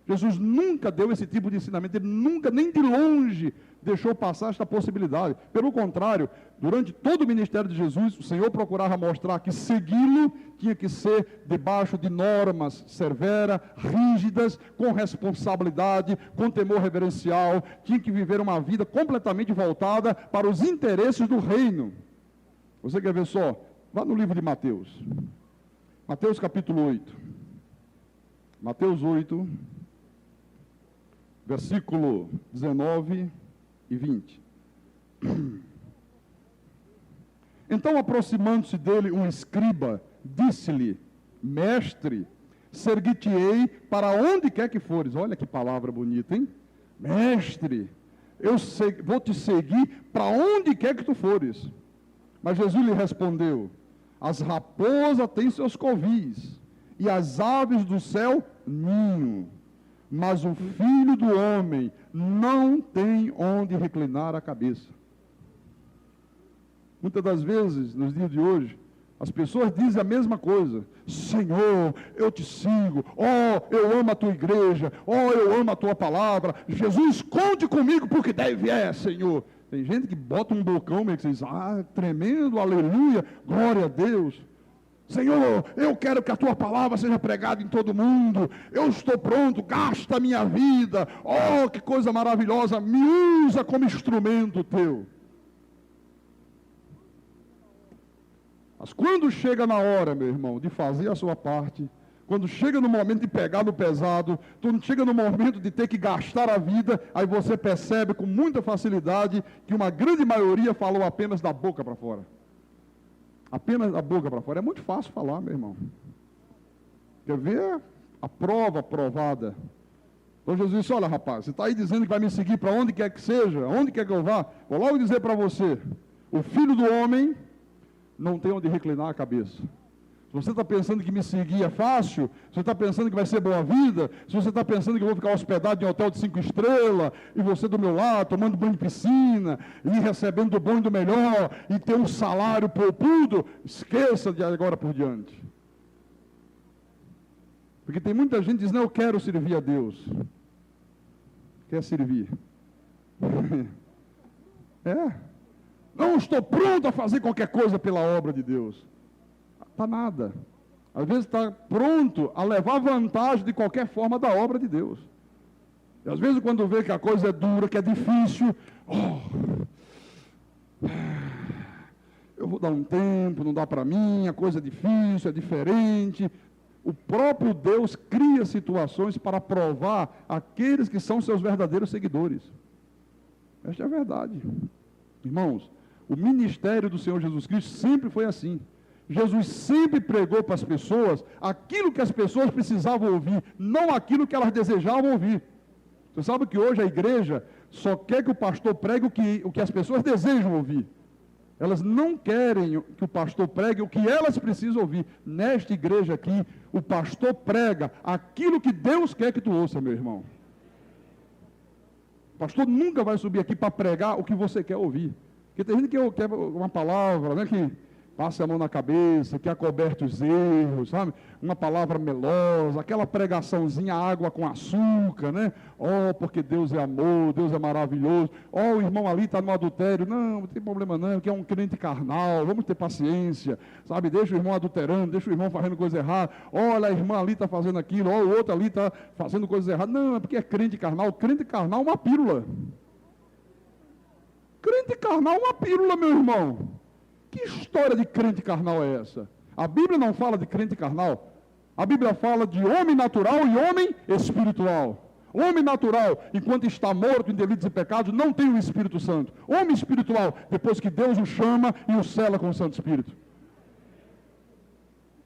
Jesus nunca deu esse tipo de ensinamento, Ele nunca, nem de longe, deixou passar esta possibilidade. Pelo contrário, durante todo o ministério de Jesus, o Senhor procurava mostrar que segui-lo tinha que ser debaixo de normas severas, rígidas, com responsabilidade, com temor reverencial, tinha que viver uma vida completamente voltada para os interesses do reino. Você quer ver só? Vá no livro de Mateus. Mateus capítulo 8. Mateus 8, versículo 19 e 20. Então, aproximando-se dele um escriba, disse-lhe, mestre, seguir-te-ei para onde quer que fores. Olha que palavra bonita, hein? Mestre, vou te seguir para onde quer que tu fores. Mas Jesus lhe respondeu, as raposas têm seus covis, e as aves do céu ninho, mas o Filho do Homem não tem onde reclinar a cabeça. Muitas das vezes, nos dias de hoje, as pessoas dizem a mesma coisa. Senhor, eu te sigo. Eu amo a tua igreja. Eu amo a tua palavra. Jesus, conte comigo porque deve Senhor. Tem gente que bota um bocão meio que diz, tremendo, aleluia, glória a Deus. Senhor, eu quero que a tua palavra seja pregada em todo mundo. Eu estou pronto, gasta a minha vida. Que coisa maravilhosa, me usa como instrumento teu. Mas quando chega na hora, meu irmão, de fazer a sua parte, quando chega no momento de pegar no pesado, quando chega no momento de ter que gastar a vida, aí você percebe com muita facilidade que uma grande maioria falou apenas da boca para fora. Apenas da boca para fora. É muito fácil falar, meu irmão. Quer ver a prova aprovada? Então Jesus disse, olha rapaz, você está aí dizendo que vai me seguir para onde quer que seja, onde quer que eu vá, vou logo dizer para você, o Filho do Homem não tem onde reclinar a cabeça. Se você está pensando que me seguir é fácil, se você está pensando que vai ser boa vida, se você está pensando que eu vou ficar hospedado em um hotel de 5 estrelas, e você do meu lado, tomando banho de piscina, e recebendo do bom e do melhor, e ter um salário poupudo, esqueça de agora por diante. Porque tem muita gente que diz, não, eu quero servir a Deus. Quer servir. Não estou pronto a fazer qualquer coisa pela obra de Deus. Está nada. Às vezes está pronto a levar vantagem de qualquer forma da obra de Deus. E às vezes quando vê que a coisa é dura, que é difícil, eu vou dar um tempo, não dá para mim, a coisa é difícil, é diferente. O próprio Deus cria situações para provar aqueles que são seus verdadeiros seguidores. Esta é a verdade. Irmãos, o ministério do Senhor Jesus Cristo sempre foi assim. Jesus sempre pregou para as pessoas aquilo que as pessoas precisavam ouvir, não aquilo que elas desejavam ouvir. Você sabe que hoje a igreja só quer que o pastor pregue o que as pessoas desejam ouvir. Elas não querem que o pastor pregue o que elas precisam ouvir. Nesta igreja aqui, o pastor prega aquilo que Deus quer que tu ouça, meu irmão. O pastor nunca vai subir aqui para pregar o que você quer ouvir. Porque tem gente que quer uma palavra, né, que passa a mão na cabeça, que acoberte os erros, sabe? Uma palavra melosa, aquela pregaçãozinha água com açúcar, né? Porque Deus é amor, Deus é maravilhoso. O irmão ali está no adultério. Não tem problema não, que é um crente carnal, vamos ter paciência, sabe? Deixa o irmão adulterando, deixa o irmão fazendo coisa errada. Olha, a irmã ali está fazendo aquilo, o outro ali está fazendo coisas erradas. Não, é porque é crente carnal. Crente carnal é uma pílula. Crente carnal é uma pílula, meu irmão. Que história de crente carnal é essa? A Bíblia não fala de crente carnal. A Bíblia fala de homem natural e homem espiritual. O homem natural, enquanto está morto em delitos e pecados, não tem o Espírito Santo. O homem espiritual, depois que Deus o chama e o sela com o Santo Espírito.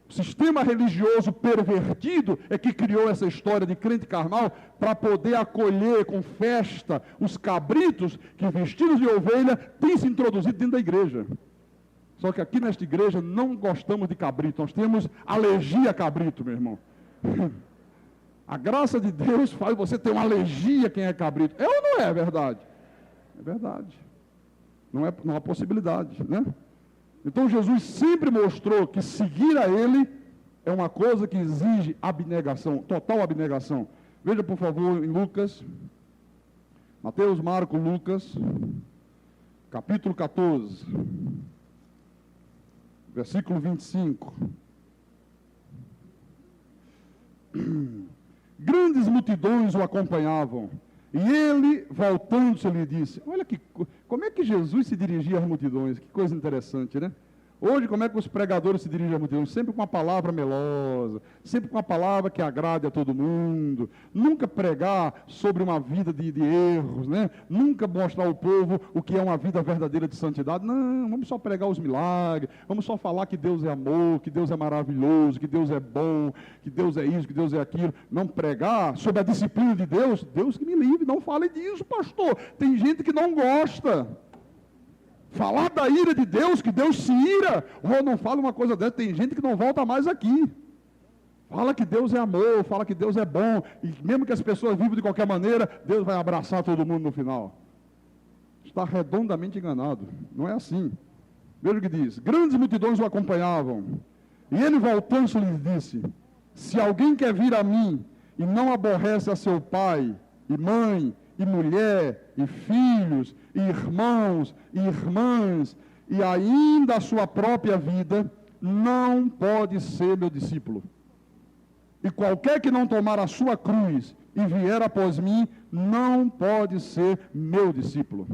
O sistema religioso pervertido é que criou essa história de crente carnal para poder acolher com festa os cabritos que, vestidos de ovelha, têm se introduzido dentro da igreja. Só que aqui nesta igreja não gostamos de cabrito, nós temos alergia a cabrito, meu irmão. A graça de Deus faz você ter uma alergia a quem é cabrito. É ou não é verdade? É verdade. Não há possibilidade, né? Então Jesus sempre mostrou que seguir a Ele é uma coisa que exige abnegação, total abnegação. Veja, por favor, em Lucas, Mateus, Marcos, Lucas, capítulo 14, versículo 25. Grandes multidões o acompanhavam, e ele, voltando-se, lhe disse, olha como é que Jesus se dirigia às multidões, que coisa interessante, né? Hoje, como é que os pregadores se dirigem às multidões? Sempre com uma palavra melosa, sempre com uma palavra que agrade a todo mundo, nunca pregar sobre uma vida de erros, né? Nunca mostrar ao povo o que é uma vida verdadeira de santidade. Não, vamos só pregar os milagres, vamos só falar que Deus é amor, que Deus é maravilhoso, que Deus é bom, que Deus é isso, que Deus é aquilo. Não pregar sobre a disciplina de Deus, Deus que me livre, não fale disso, pastor. Tem gente que não gosta. Falar da ira de Deus, que Deus se ira, ou não fala uma coisa dessa, tem gente que não volta mais aqui. Fala que Deus é amor, fala que Deus é bom, e mesmo que as pessoas vivam de qualquer maneira, Deus vai abraçar todo mundo no final. Está redondamente enganado, não é assim. Veja o que diz, grandes multidões o acompanhavam, e ele voltando-se lhes disse, se alguém quer vir a mim, e não aborrece a seu pai, e mãe, e mulher, e filhos, e irmãos, e irmãs, e ainda a sua própria vida, não pode ser meu discípulo. E qualquer que não tomar a sua cruz e vier após mim, não pode ser meu discípulo.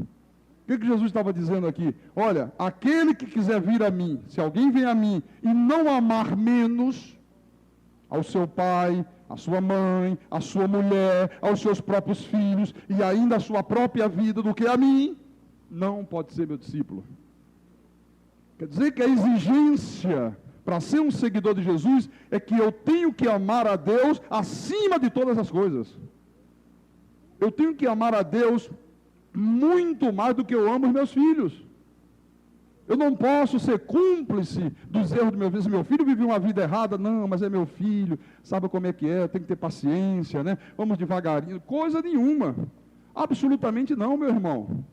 O que Jesus estava dizendo aqui? Olha, aquele que quiser vir a mim, se alguém vem a mim e não amar menos ao seu pai, a sua mãe, a sua mulher, aos seus próprios filhos e ainda a sua própria vida do que a mim, não pode ser meu discípulo. Quer dizer que a exigência para ser um seguidor de Jesus é que eu tenho que amar a Deus acima de todas as coisas. Eu tenho que amar a Deus muito mais do que eu amo os meus filhos. Eu não posso ser cúmplice dos erros do meu filho. Se meu filho vive uma vida errada, não, mas é meu filho, sabe como é que é, tem que ter paciência, né? Vamos devagarinho. Coisa nenhuma. Absolutamente não, meu irmão.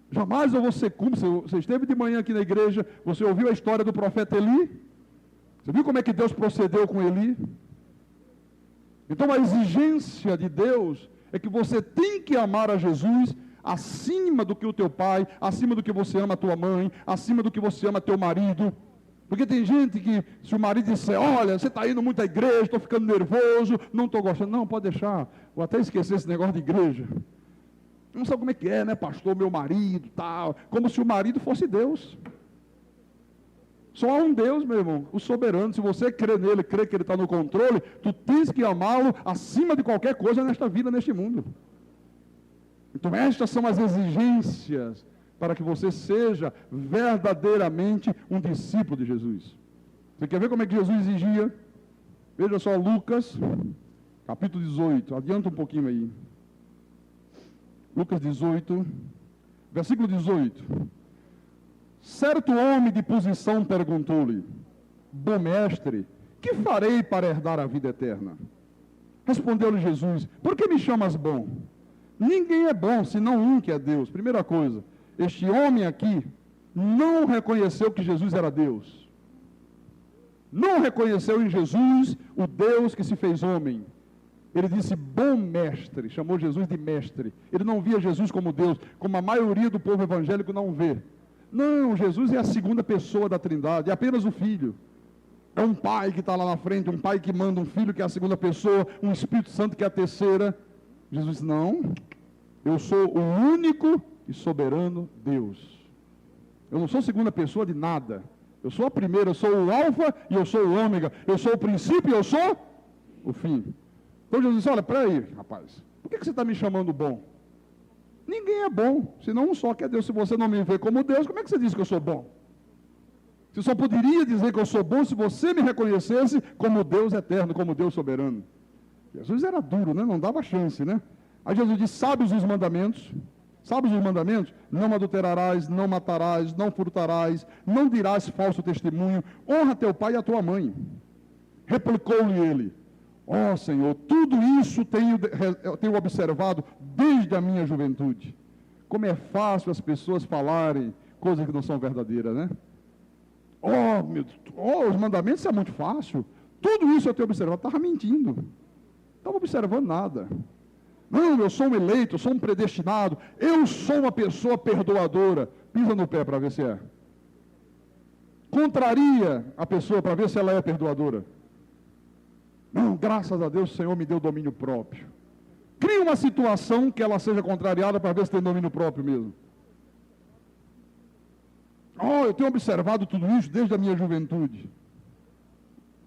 Jamais eu vou ser cúmplice. Você esteve de manhã aqui na igreja, você ouviu a história do profeta Eli? Você viu como é que Deus procedeu com Eli? Então a exigência de Deus é que você tem que amar a Jesus acima do que o teu pai, acima do que você ama a tua mãe, acima do que você ama teu marido. Porque tem gente que, se o marido disser, olha, você está indo muito à igreja, estou ficando nervoso, não estou gostando. Não, pode deixar, vou até esquecer esse negócio de igreja. Não sabe como é que é, né, pastor, meu marido, tal. Como se o marido fosse Deus. Só há um Deus, meu irmão, o soberano. Se você crê nele, crê que ele está no controle, tu tens que amá-lo acima de qualquer coisa nesta vida, neste mundo. Então estas são as exigências para que você seja verdadeiramente um discípulo de Jesus. Você quer ver como é que Jesus exigia? Veja só Lucas, capítulo 18, adianta um pouquinho aí. Lucas 18, versículo 18. Certo homem de posição perguntou-lhe, bom mestre, que farei para herdar a vida eterna? Respondeu-lhe Jesus, por que me chamas bom? Ninguém é bom, senão um que é Deus. Primeira coisa, este homem aqui não reconheceu que Jesus era Deus. Não reconheceu em Jesus o Deus que se fez homem. Ele disse, bom mestre, chamou Jesus de mestre. Ele não via Jesus como Deus, como a maioria do povo evangélico não vê. Não, Jesus é a segunda pessoa da Trindade, é apenas o Filho. É um pai que está lá na frente, um pai que manda um filho que é a segunda pessoa, um Espírito Santo que é a terceira. Jesus disse, não, eu sou o único e soberano Deus. Eu não sou segunda pessoa de nada. Eu sou a primeira, eu sou o alfa e eu sou o ômega. Eu sou o princípio e eu sou o fim. Então Jesus disse, olha, peraí, rapaz. Por que você está me chamando bom? Ninguém é bom, senão um só que é Deus. Se você não me vê como Deus, como é que você diz que eu sou bom? Você só poderia dizer que eu sou bom se você me reconhecesse como Deus eterno, como Deus soberano. Jesus era duro, né? Não dava chance, né? Aí Jesus disse, sabes os mandamentos? Sabes os mandamentos? Não adulterarás, não matarás, não furtarás, não dirás falso testemunho, honra teu pai e a tua mãe. Replicou-lhe ele, ó Senhor, tudo isso tenho observado desde a minha juventude. Como é fácil as pessoas falarem coisas que não são verdadeiras, né? Os mandamentos é muito fácil. Tudo isso eu tenho observado. Estava mentindo. Não estava observando nada. Não, eu sou um eleito, eu sou um predestinado. Eu sou uma pessoa perdoadora. Pisa no pé para ver se é. Contraria a pessoa para ver se ela é perdoadora. Não, graças a Deus o Senhor me deu domínio próprio. Cria uma situação que ela seja contrariada para ver se tem domínio próprio mesmo. Eu tenho observado tudo isso desde a minha juventude.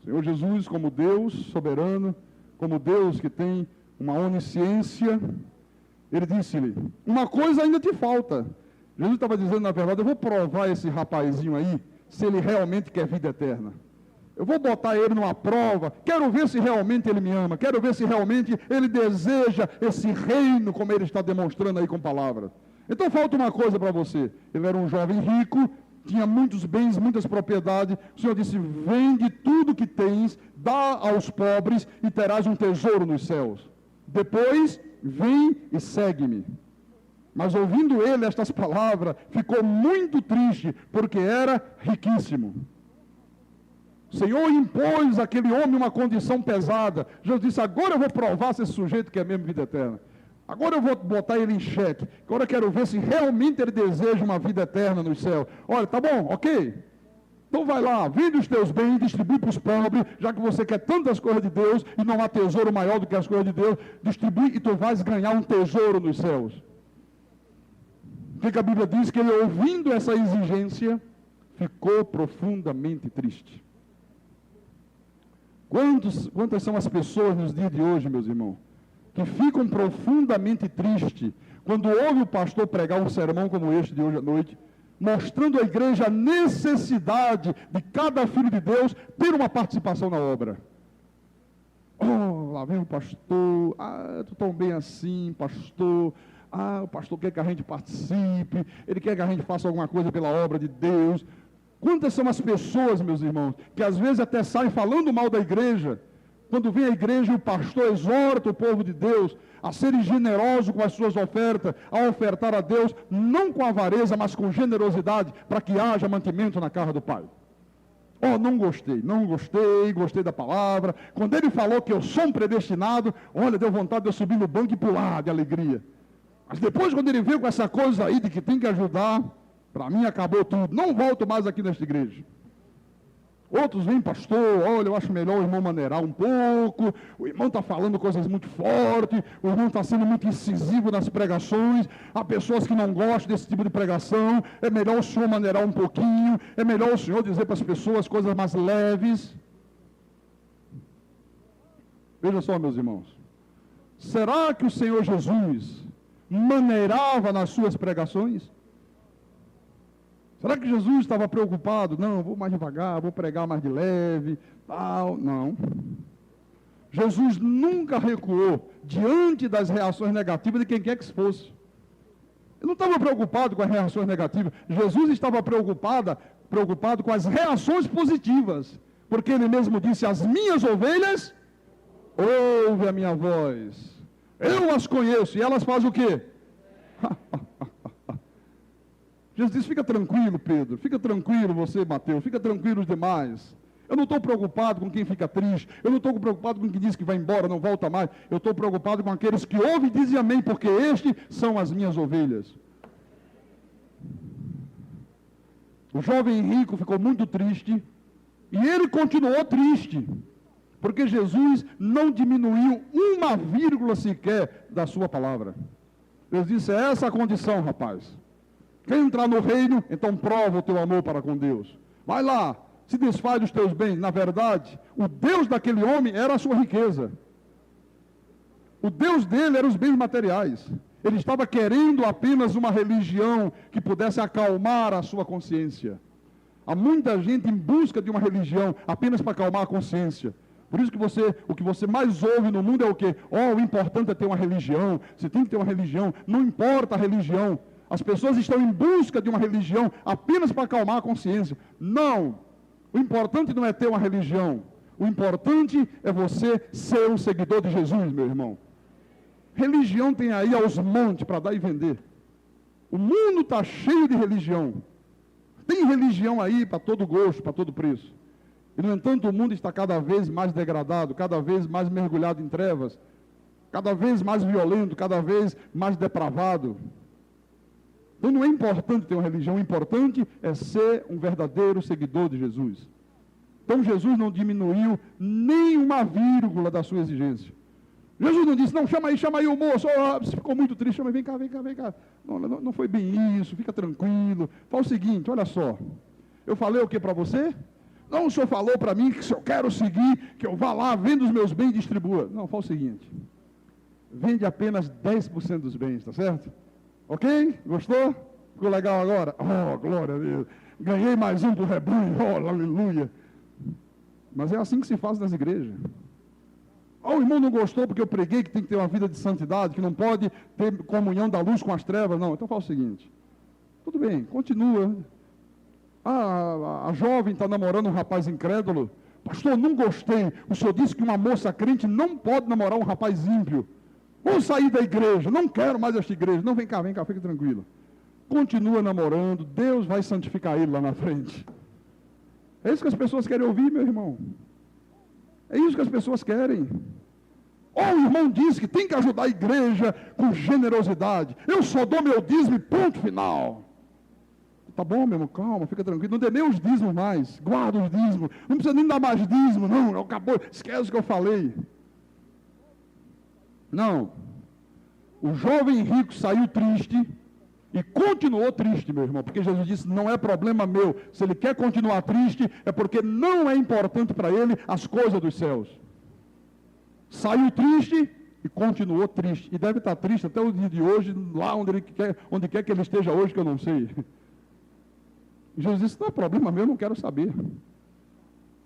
Senhor Jesus, como Deus soberano, como Deus que tem uma onisciência, ele disse-lhe, uma coisa ainda te falta. Jesus estava dizendo, na verdade, eu vou provar esse rapazinho aí, se ele realmente quer vida eterna. Eu vou botar ele numa prova, quero ver se realmente ele me ama, quero ver se realmente ele deseja esse reino, como ele está demonstrando aí com palavras. Então falta uma coisa para você. Ele era um jovem rico, tinha muitos bens, muitas propriedades. O Senhor disse, vende tudo que tens, dá aos pobres e terás um tesouro nos céus. Depois, vem e segue-me. Mas ouvindo ele estas palavras, ficou muito triste, porque era riquíssimo. O Senhor impôs àquele homem uma condição pesada. Jesus disse, agora eu vou provar se esse sujeito quer mesmo vida eterna. Agora eu vou botar ele em xeque. Agora eu quero ver se realmente ele deseja uma vida eterna no céu. Olha, tá bom, ok? Então vai lá, vende os teus bens, distribui para os pobres, já que você quer tantas coisas de Deus e não há tesouro maior do que as coisas de Deus, distribui e tu vais ganhar um tesouro nos céus. O que a Bíblia diz? Que ele, ouvindo essa exigência, ficou profundamente triste. Quantas são as pessoas nos dias de hoje, meus irmãos, que ficam profundamente tristes quando ouve o pastor pregar um sermão como este de hoje à noite, mostrando à igreja a necessidade de cada filho de Deus ter uma participação na obra. Lá vem o pastor, tu tão bem assim, pastor. O pastor quer que a gente participe, ele quer que a gente faça alguma coisa pela obra de Deus. Quantas são as pessoas, meus irmãos, que às vezes até saem falando mal da igreja, quando vem a igreja e o pastor exorta o povo de Deus a serem generosos com as suas ofertas, a ofertar a Deus, não com avareza, mas com generosidade, para que haja mantimento na casa do Pai. Não gostei da palavra. Quando ele falou que eu sou um predestinado, olha, deu vontade de eu subir no banco e pular de alegria. Mas depois, quando ele veio com essa coisa aí de que tem que ajudar, para mim acabou tudo, não volto mais aqui nesta igreja. Outros vêm, pastor, olha, eu acho melhor o irmão maneirar um pouco, o irmão está falando coisas muito fortes, o irmão está sendo muito incisivo nas pregações, há pessoas que não gostam desse tipo de pregação, é melhor o senhor maneirar um pouquinho, é melhor o senhor dizer para as pessoas coisas mais leves. Veja só, meus irmãos, será que o Senhor Jesus maneirava nas suas pregações? Será que Jesus estava preocupado? Não, vou mais devagar, vou pregar mais de leve, tal. Não. Jesus nunca recuou diante das reações negativas de quem quer que fosse. Ele não estava preocupado com as reações negativas. Jesus estava preocupado com as reações positivas. Porque ele mesmo disse, as minhas ovelhas ouvem a minha voz. Eu as conheço. E elas fazem o quê? Jesus disse, fica tranquilo, Pedro, fica tranquilo você, Mateus, fica tranquilo os demais. Eu não estou preocupado com quem fica triste, eu não estou preocupado com quem diz que vai embora, não volta mais. Eu estou preocupado com aqueles que ouvem e dizem amém, porque estes são as minhas ovelhas. O jovem rico ficou muito triste, e ele continuou triste, porque Jesus não diminuiu uma vírgula sequer da sua palavra. Deus disse, é essa a condição, rapaz. Quer entrar no reino? Então prova o teu amor para com Deus. Vai lá, se desfaz dos teus bens. Na verdade, o Deus daquele homem era a sua riqueza. O Deus dele eram os bens materiais. Ele estava querendo apenas uma religião que pudesse acalmar a sua consciência. Há muita gente em busca de uma religião apenas para acalmar a consciência. Por isso que o que você mais ouve no mundo é o quê? O importante é ter uma religião, você tem que ter uma religião, não importa a religião. As pessoas estão em busca de uma religião apenas para acalmar a consciência. Não! O importante não é ter uma religião. O importante é você ser um seguidor de Jesus, meu irmão. Religião tem aí aos montes para dar e vender. O mundo está cheio de religião. Tem religião aí para todo gosto, para todo preço. E, no entanto, o mundo está cada vez mais degradado, cada vez mais mergulhado em trevas, cada vez mais violento, cada vez mais depravado. Então não é importante ter uma religião, o importante é ser um verdadeiro seguidor de Jesus. Então Jesus não diminuiu nem uma vírgula da sua exigência. Jesus não disse, não, chama aí o moço, você ficou muito triste, chama aí, vem cá. Não foi bem isso, fica tranquilo. Fala o seguinte, olha só, eu falei o que para você? Não, o senhor falou para mim que se eu quero seguir, que eu vá lá, venda os meus bens e distribua. Não, fala o seguinte, vende apenas 10% dos bens, tá certo? Ok? Gostou? Ficou legal agora? Oh, glória a Deus. Ganhei mais um do rebanho, oh, aleluia. Mas é assim que se faz nas igrejas. O irmão não gostou porque eu preguei que tem que ter uma vida de santidade, que não pode ter comunhão da luz com as trevas. Não, então fala o seguinte, tudo bem, continua. A jovem está namorando um rapaz incrédulo. Pastor, não gostei. O senhor disse que uma moça crente não pode namorar um rapaz ímpio. Vou sair da igreja, não quero mais esta igreja. Não, vem cá, fica tranquilo. Continua namorando, Deus vai santificar ele lá na frente. É isso que as pessoas querem ouvir, meu irmão. É isso que as pessoas querem. O irmão diz que tem que ajudar a igreja com generosidade. Eu só dou meu dízimo e ponto final. Tá bom, meu irmão, calma, fica tranquilo. Não dê nem os dízimos mais. Guarda os dízimos. Não precisa nem dar mais dízimo, não. Acabou, esquece o que eu falei. Não. O jovem rico saiu triste e continuou triste, meu irmão, porque Jesus disse, não é problema meu. Se ele quer continuar triste, é porque não é importante para ele as coisas dos céus. Saiu triste e continuou triste. E deve estar triste até o dia de hoje, lá onde quer que ele esteja hoje, que eu não sei. E Jesus disse, não é problema meu, eu não quero saber.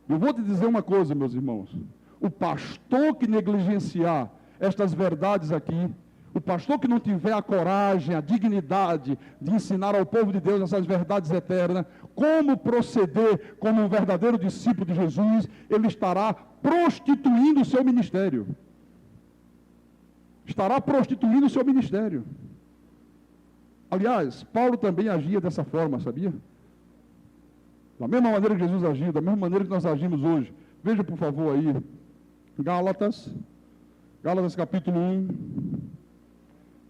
Eu vou te dizer uma coisa, meus irmãos. O pastor que negligenciar estas verdades aqui, o pastor que não tiver a coragem, a dignidade de ensinar ao povo de Deus essas verdades eternas, como proceder como um verdadeiro discípulo de Jesus, ele estará prostituindo o seu ministério. Estará prostituindo o seu ministério. Aliás, Paulo também agia dessa forma, sabia? Da mesma maneira que Jesus agiu, da mesma maneira que nós agimos hoje. Veja, por favor, aí, Gálatas capítulo 1.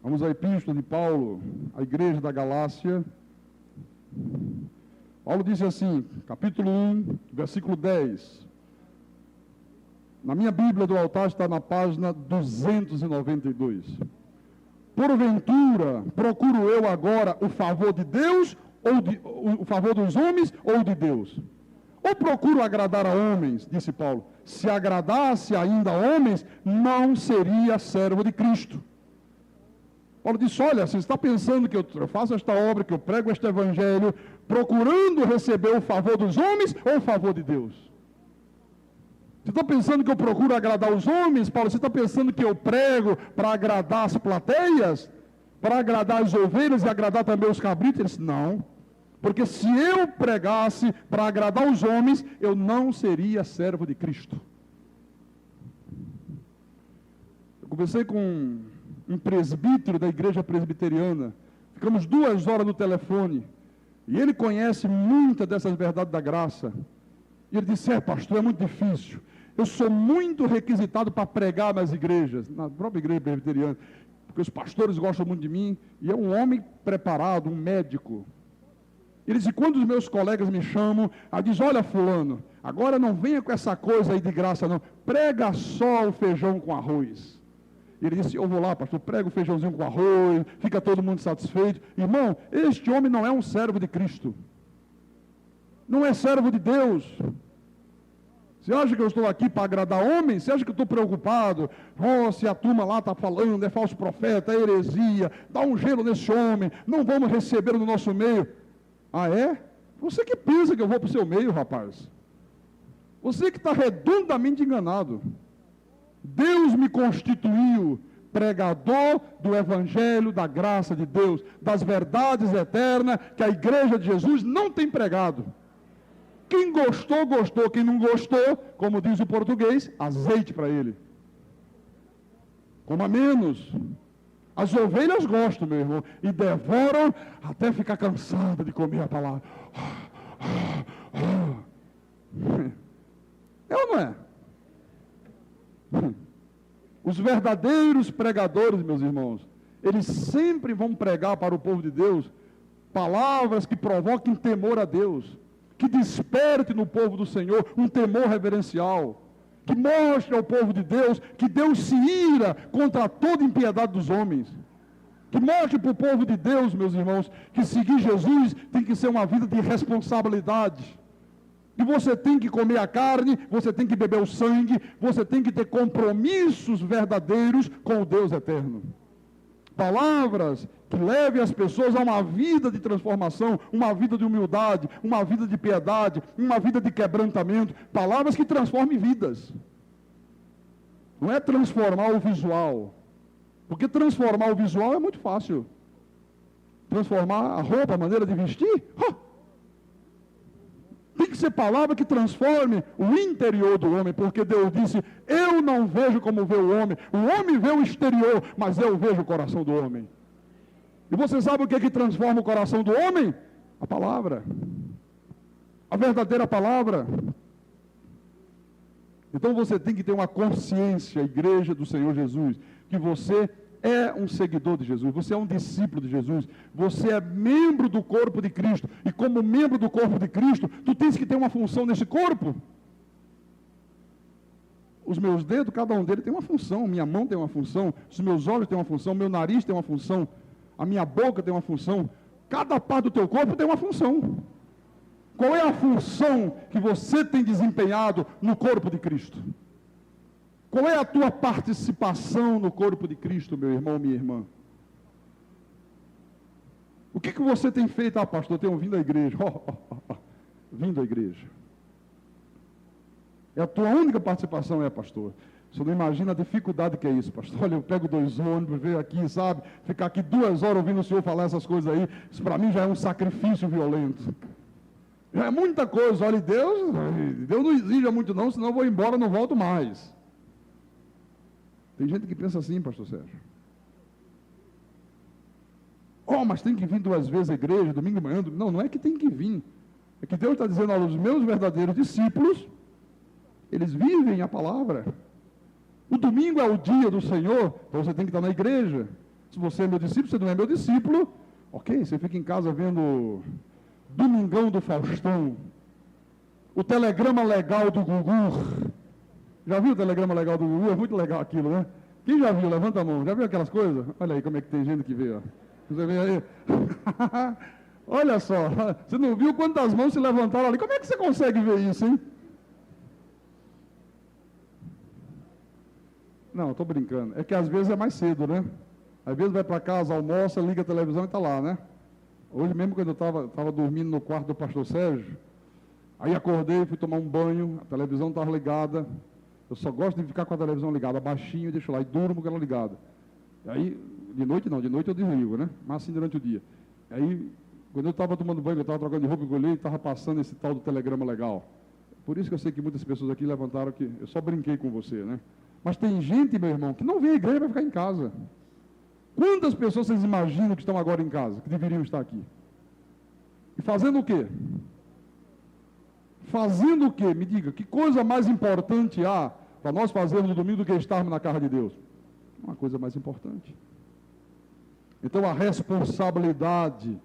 Vamos à epístola de Paulo, à igreja da Galácia. Paulo disse assim, capítulo 1, versículo 10. Na minha Bíblia do altar está na página 292. Porventura, procuro eu agora o favor de Deus, o favor dos homens ou de Deus? Ou procuro agradar a homens, disse Paulo. Se agradasse ainda a homens, não seria servo de Cristo. Paulo disse, olha, você está pensando que eu faço esta obra, que eu prego este evangelho, procurando receber o favor dos homens ou o favor de Deus? Você está pensando que eu procuro agradar os homens, Paulo? Você está pensando que eu prego para agradar as plateias? Para agradar as ovelhas e agradar também os cabritos? Ele disse, não. Porque se eu pregasse para agradar os homens, eu não seria servo de Cristo. Eu conversei com um presbítero da igreja presbiteriana. Ficamos 2 horas no telefone. E ele conhece muita dessas verdades da graça. E ele disse, pastor, é muito difícil. Eu sou muito requisitado para pregar nas igrejas, na própria igreja presbiteriana. Porque os pastores gostam muito de mim. E é um homem preparado, um médico. Ele disse, quando os meus colegas me chamam, diz, olha fulano, agora não venha com essa coisa aí de graça não, prega só o feijão com arroz. Ele disse, eu vou lá, pastor, prega o feijãozinho com arroz, fica todo mundo satisfeito. Irmão, este homem não é um servo de Cristo. Não é servo de Deus. Você acha que eu estou aqui para agradar homens? Você acha que eu estou preocupado? Oh, se a turma lá está falando, é falso profeta, é heresia, dá um gelo nesse homem, não vamos recebê-lo no nosso meio. Ah, é? Você que pensa que eu vou para o seu meio, rapaz. Você que está redondamente enganado. Deus me constituiu pregador do Evangelho, da graça de Deus, das verdades eternas que a igreja de Jesus não tem pregado. Quem gostou, gostou. Quem não gostou, como diz o português, azeite para ele. Coma menos. As ovelhas gostam, meu irmão, e devoram até ficar cansada de comer a palavra. É ou não é? Os verdadeiros pregadores, meus irmãos, eles sempre vão pregar para o povo de Deus palavras que provoquem temor a Deus, que desperte no povo do Senhor um temor reverencial, que mostre ao povo de Deus que Deus se ira contra toda impiedade dos homens, que mostre para o povo de Deus, meus irmãos, que seguir Jesus tem que ser uma vida de responsabilidade, que você tem que comer a carne, você tem que beber o sangue, você tem que ter compromissos verdadeiros com o Deus eterno. Palavras que levem as pessoas a uma vida de transformação, uma vida de humildade, uma vida de piedade, uma vida de quebrantamento. Palavras que transformem vidas. Não é transformar o visual. Porque transformar o visual é muito fácil. Transformar a roupa, a maneira de vestir, tem que ser palavra que transforme o interior do homem, porque Deus disse, eu não vejo como vê o homem vê o exterior, mas eu vejo o coração do homem. E você sabe o que é que transforma o coração do homem? A palavra. A verdadeira palavra. Então você tem que ter uma consciência, igreja do Senhor Jesus, que você é um seguidor de Jesus, você é um discípulo de Jesus, você é membro do corpo de Cristo, e como membro do corpo de Cristo, tu tens que ter uma função nesse corpo. Os meus dedos, cada um deles tem uma função, minha mão tem uma função, os meus olhos têm uma função, meu nariz tem uma função, a minha boca tem uma função, cada parte do teu corpo tem uma função. Qual é a função que você tem desempenhado no corpo de Cristo? Qual é a tua participação no corpo de Cristo, meu irmão, minha irmã? O que você tem feito? Ah, pastor, eu tenho vindo à igreja. Vindo à igreja. É a tua única participação, pastor. Você não imagina a dificuldade que é isso, pastor. Olha, eu pego 2 ônibus, venho aqui, sabe? Ficar aqui 2 horas ouvindo o senhor falar essas coisas aí. Isso para mim já é um sacrifício violento. Já é muita coisa. Olha, Deus não exija muito não, senão eu vou embora, não volto mais. Tem gente que pensa assim, pastor Sérgio. Mas tem que vir 2 vezes à igreja, domingo de manhã. Não é que tem que vir. É que Deus está dizendo, olha, os meus verdadeiros discípulos, eles vivem a palavra. O domingo é o dia do Senhor, então você tem que estar na igreja. Se você é meu discípulo, você não é meu discípulo, ok, você fica em casa vendo Domingão do Faustão, o telegrama legal do Gugu. Já viu o telegrama legal do Gugu? É muito legal aquilo, né? Quem já viu? Levanta a mão. Já viu aquelas coisas? Olha aí como é que tem gente que vê, ó. Você vê aí? Olha só. Você não viu quantas mãos se levantaram ali? Como é que você consegue ver isso, hein? Não, estou brincando. É que às vezes é mais cedo, né? Às vezes vai para casa, almoça, liga a televisão e está lá, né? Hoje mesmo, quando eu estava dormindo no quarto do pastor Sérgio, aí acordei, fui tomar um banho, a televisão estava ligada. Eu só gosto de ficar com a televisão ligada, baixinho, deixo lá, e durmo com ela ligada. E aí, de noite não, de noite eu desligo, né? Mas assim durante o dia. Aí, quando eu estava tomando banho, eu estava trocando de roupa, eu olhei e estava passando esse tal do telegrama legal. Por isso que eu sei que muitas pessoas aqui levantaram que eu só brinquei com você, né? Mas tem gente, meu irmão, que não vem à igreja para ficar em casa. Quantas pessoas vocês imaginam que estão agora em casa, que deveriam estar aqui? E fazendo o quê? Fazendo o quê? Me diga, que coisa mais importante há para nós fazermos no domingo do que estarmos na casa de Deus? Uma coisa mais importante. Então a responsabilidade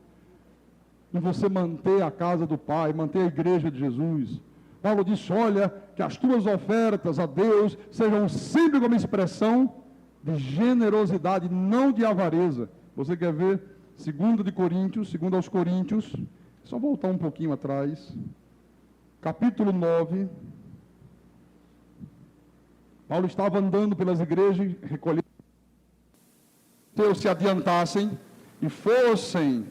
em você manter a casa do Pai, manter a igreja de Jesus. Paulo disse, olha, que as tuas ofertas a Deus sejam sempre como expressão de generosidade, não de avareza. Você quer ver 2 aos Coríntios, só voltar um pouquinho atrás, capítulo 9, Paulo estava andando pelas igrejas, recolhendo, se adiantassem e fossem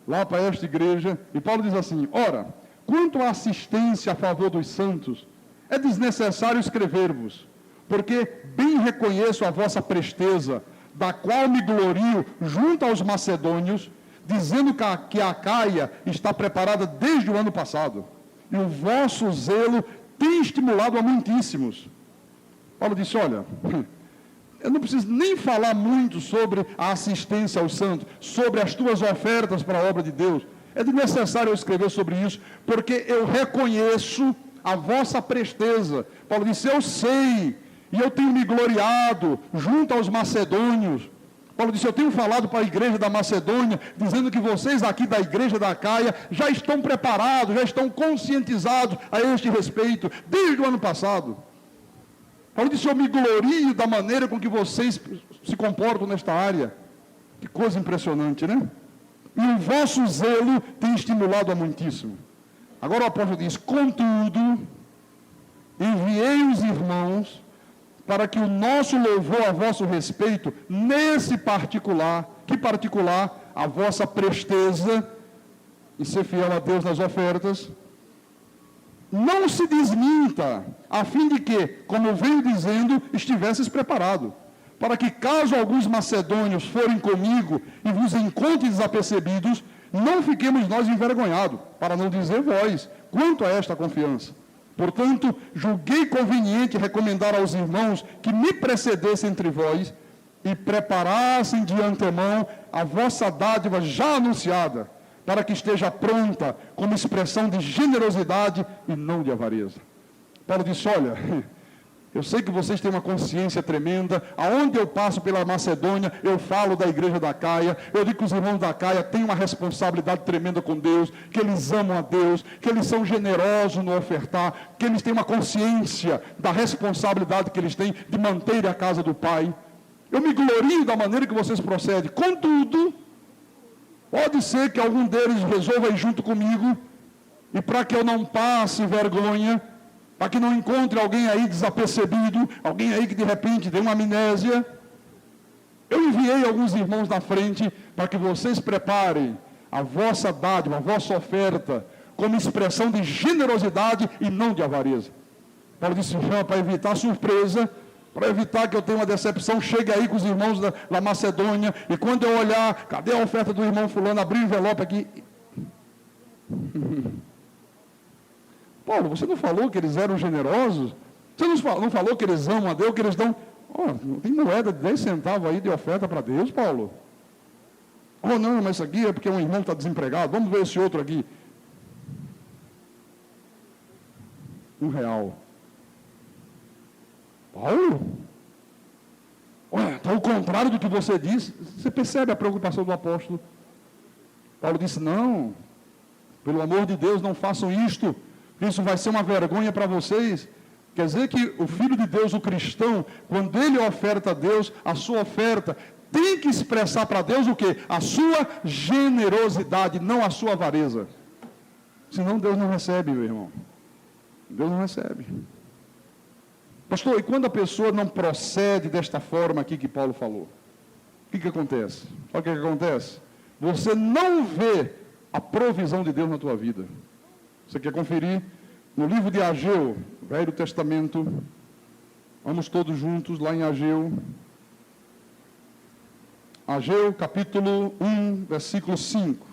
lá para esta igreja, e Paulo diz assim: ora, quanto à assistência a favor dos santos, é desnecessário escrever-vos, porque bem reconheço a vossa presteza, da qual me glorio junto aos macedônios, dizendo que a Acaia está preparada desde o ano passado, e o vosso zelo tem estimulado a muitíssimos. Paulo disse: olha, eu não preciso nem falar muito sobre a assistência aos santos, sobre as tuas ofertas para a obra de Deus. É desnecessário eu escrever sobre isso, porque eu reconheço a vossa presteza. Paulo disse: eu sei, e eu tenho me gloriado junto aos macedônios. Paulo disse: eu tenho falado para a igreja da Macedônia, dizendo que vocês aqui da igreja da Acaia já estão preparados, já estão conscientizados a este respeito, desde o ano passado. Paulo disse: eu me glorio da maneira com que vocês se comportam nesta área. Que coisa impressionante, né? E o vosso zelo tem estimulado a muitíssimo. Agora o apóstolo diz: contudo, enviei os irmãos para que o nosso louvor a vosso respeito, nesse particular, que particular? A vossa presteza em ser fiel a Deus nas ofertas, não se desminta, a fim de que, como eu venho dizendo, estivesses preparado, para que caso alguns macedônios forem comigo e vos encontrem desapercebidos, não fiquemos nós envergonhados, para não dizer vós, quanto a esta confiança. Portanto, julguei conveniente recomendar aos irmãos que me precedessem entre vós e preparassem de antemão a vossa dádiva já anunciada, para que esteja pronta como expressão de generosidade e não de avareza. Paulo disse: olha, eu sei que vocês têm uma consciência tremenda, aonde eu passo pela Macedônia, eu falo da igreja da Acaia, eu digo que os irmãos da Acaia têm uma responsabilidade tremenda com Deus, que eles amam a Deus, que eles são generosos no ofertar, que eles têm uma consciência da responsabilidade que eles têm de manter a casa do Pai. Eu me glorio da maneira que vocês procedem. Contudo, pode ser que algum deles resolva ir junto comigo, e para que eu não passe vergonha, para que não encontre alguém aí desapercebido, alguém aí que de repente tem uma amnésia, eu enviei alguns irmãos na frente para que vocês preparem a vossa dádiva, a vossa oferta, como expressão de generosidade e não de avareza. Paulo disse: para evitar surpresa, para evitar que eu tenha uma decepção, chegue aí com os irmãos da Macedônia, e quando eu olhar, cadê a oferta do irmão fulano, abrir o envelope aqui. Paulo, você não falou que eles eram generosos? Você não falou que eles amam a Deus, que eles dão... tem moeda de 10 centavos aí de oferta para Deus, Paulo? Não, mas isso aqui é porque um irmão está desempregado. Vamos ver esse outro aqui. R$1. Paulo? Está ao contrário do que você disse. Você percebe a preocupação do apóstolo? Paulo disse: não, pelo amor de Deus, não façam isto. Isso vai ser uma vergonha para vocês. Quer dizer que o Filho de Deus, o cristão, quando ele oferta a Deus, a sua oferta tem que expressar para Deus o quê? A sua generosidade, não a sua avareza. Senão Deus não recebe, meu irmão. Deus não recebe. Pastor, e quando a pessoa não procede desta forma aqui que Paulo falou? O que acontece? Sabe o que acontece? Você não vê a provisão de Deus na tua vida. Você quer conferir? No livro de Ageu, Velho Testamento, vamos todos juntos lá em Ageu. Ageu, capítulo 1, versículo 5.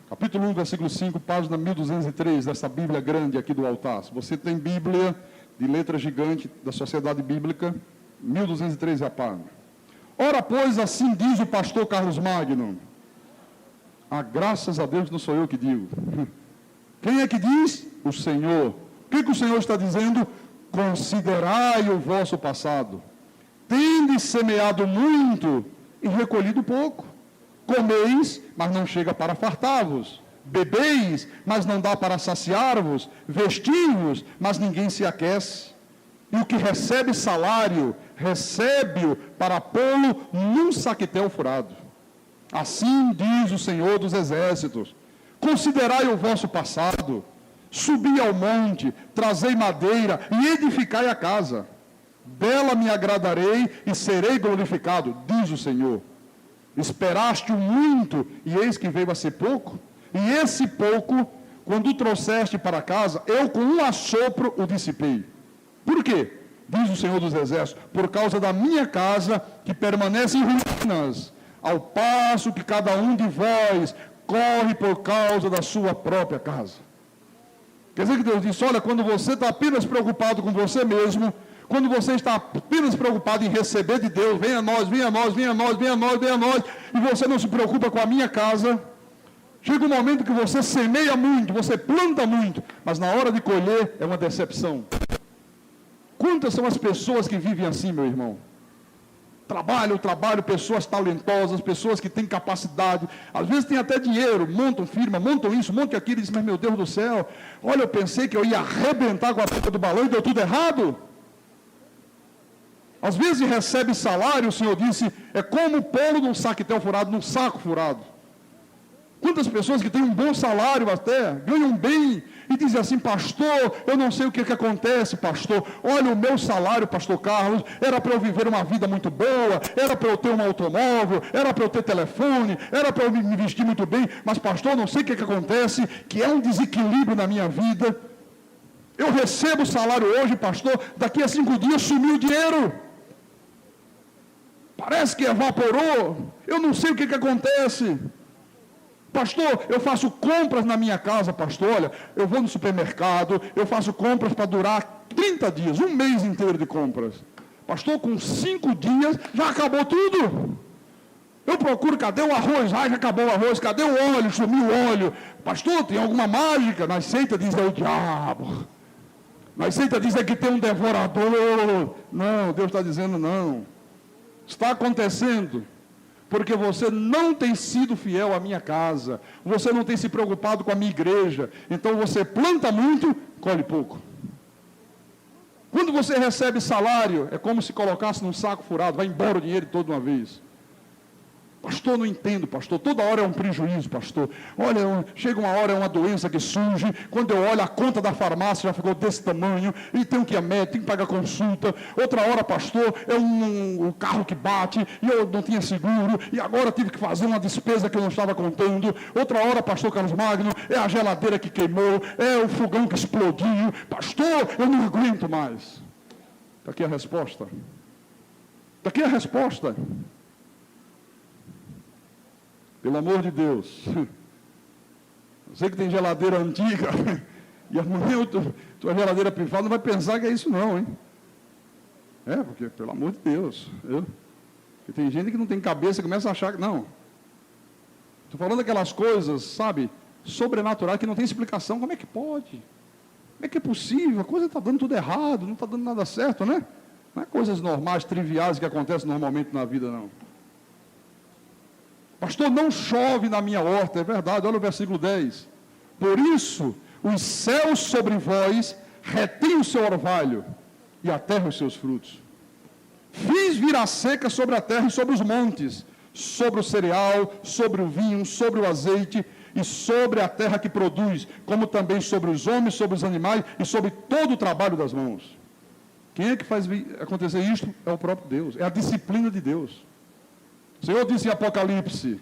Capítulo 1, versículo 5, página 1203, dessa Bíblia grande aqui do altar. Se você tem Bíblia de letra gigante da Sociedade Bíblica, 1203 é a página. Ora, pois, assim diz o pastor Carlos Magno. Graças a Deus não sou eu que digo. Quem é que diz? O Senhor. O que o Senhor está dizendo? Considerai o vosso passado. Tendes semeado muito e recolhido pouco. Comeis, mas não chega para fartar-vos. Bebeis, mas não dá para saciar-vos. Vestis-vos, mas ninguém se aquece. E o que recebe salário, recebe-o para pô-lo num saquetel furado. Assim diz o Senhor dos Exércitos: considerai o vosso passado, Subi ao monte, trazei madeira e edificai a casa. Dela me agradarei e serei glorificado, diz o Senhor. Esperaste muito, e eis que veio a ser pouco. E esse pouco, quando o trouxeste para casa, eu com um assopro o dissipei. Por quê? Diz o Senhor dos Exércitos, por causa da minha casa, que permanece em ruínas, ao passo que cada um de vós corre por causa da sua própria casa. Quer dizer que Deus disse, olha, quando você está apenas preocupado com você mesmo, quando você está apenas preocupado em receber de Deus, venha a nós, venha a nós, venha a nós, venha a nós, venha a nós, e você não se preocupa com a minha casa, chega um momento que você semeia muito, você planta muito, mas na hora de colher é uma decepção. Quantas são as pessoas que vivem assim, meu irmão? Trabalho, pessoas talentosas, pessoas que têm capacidade, às vezes têm até dinheiro, montam firma, montam isso, montam aquilo, e dizem, mas meu Deus do céu, olha, eu pensei que eu ia arrebentar com a ponta do balão e deu tudo errado. Às vezes recebe salário, o Senhor disse, é como pô-lo num saquetel furado, num saco furado. Quantas pessoas que têm um bom salário até, ganham bem, e dizem assim, pastor, eu não sei o que acontece, pastor. Olha, o meu salário, pastor Carlos, era para eu viver uma vida muito boa, era para eu ter um automóvel, era para eu ter telefone, era para eu me vestir muito bem, mas pastor, não sei o que acontece, que é um desequilíbrio na minha vida. Eu recebo o salário hoje, pastor, daqui a 5 dias sumiu o dinheiro. Parece que evaporou, eu não sei o que acontece. Pastor, eu faço compras na minha casa, pastor, olha, eu vou no supermercado, eu faço compras para durar 30 dias, um mês inteiro de compras. Pastor, com 5 dias já acabou tudo. Eu procuro, cadê o arroz? Ah, já acabou o arroz, cadê o óleo? Sumiu o óleo. Pastor, tem alguma mágica? Nas seitas diz é o diabo. Nas seitas diz é que tem um devorador. Não, Deus está dizendo não. Está acontecendo. Porque você não tem sido fiel à minha casa, você não tem se preocupado com a minha igreja, então você planta muito, colhe pouco. Quando você recebe salário, é como se colocasse num saco furado, vai embora o dinheiro toda uma vez. Pastor, não entendo, pastor, toda hora é um prejuízo, pastor. Olha, chega uma hora, é uma doença que surge, quando eu olho a conta da farmácia já ficou desse tamanho, e tenho que ir a médico, tenho que pagar consulta. Outra hora, pastor, é um carro que bate, e eu não tinha seguro, e agora tive que fazer uma despesa que eu não estava contando. Outra hora, pastor Carlos Magno, é a geladeira que queimou, é o fogão que explodiu. Pastor, eu não aguento mais. Está aqui a resposta. Está aqui a resposta. Pelo amor de Deus, eu sei que tem geladeira antiga, e amanhã tua geladeira pifada não vai pensar que é isso não, hein? Porque, pelo amor de Deus, porque tem gente que não tem cabeça e começa a achar que, não. Estou falando aquelas coisas, sabe, sobrenaturais, que não tem explicação, como é que pode? Como é que é possível? A coisa está dando tudo errado, não está dando nada certo, né? Não é coisas normais, triviais que acontecem normalmente na vida, não. Pastor, não chove na minha horta, é verdade, olha o versículo 10. Por isso, os céus sobre vós retêm o seu orvalho e a terra os seus frutos. Fiz vir a seca sobre a terra e sobre os montes, sobre o cereal, sobre o vinho, sobre o azeite e sobre a terra que produz, como também sobre os homens, sobre os animais e sobre todo o trabalho das mãos. Quem é que faz acontecer isto? É o próprio Deus, é a disciplina de Deus. O Senhor disse em Apocalipse,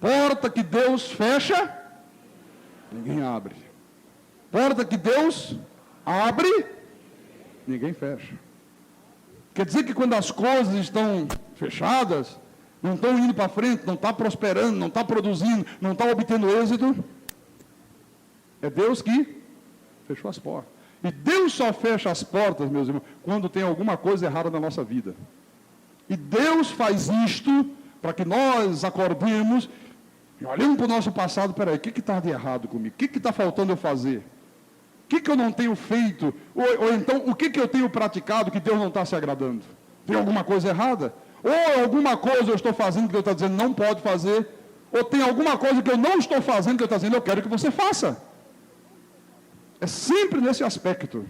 porta que Deus fecha, ninguém abre. Porta que Deus abre, ninguém fecha. Quer dizer que quando as coisas estão fechadas, não estão indo para frente, não está prosperando, não está produzindo, não está obtendo êxito, é Deus que fechou as portas. E Deus só fecha as portas, meus irmãos, quando tem alguma coisa errada na nossa vida. E Deus faz isto para que nós acordemos e olhemos para o nosso passado, peraí, o que está de errado comigo? O que está faltando eu fazer? O que eu não tenho feito? Ou então, o que eu tenho praticado que Deus não está se agradando? Tem alguma coisa errada? Ou alguma coisa eu estou fazendo que Deus está dizendo não pode fazer? Ou tem alguma coisa que eu não estou fazendo que Deus está dizendo eu quero que você faça? É sempre nesse aspecto.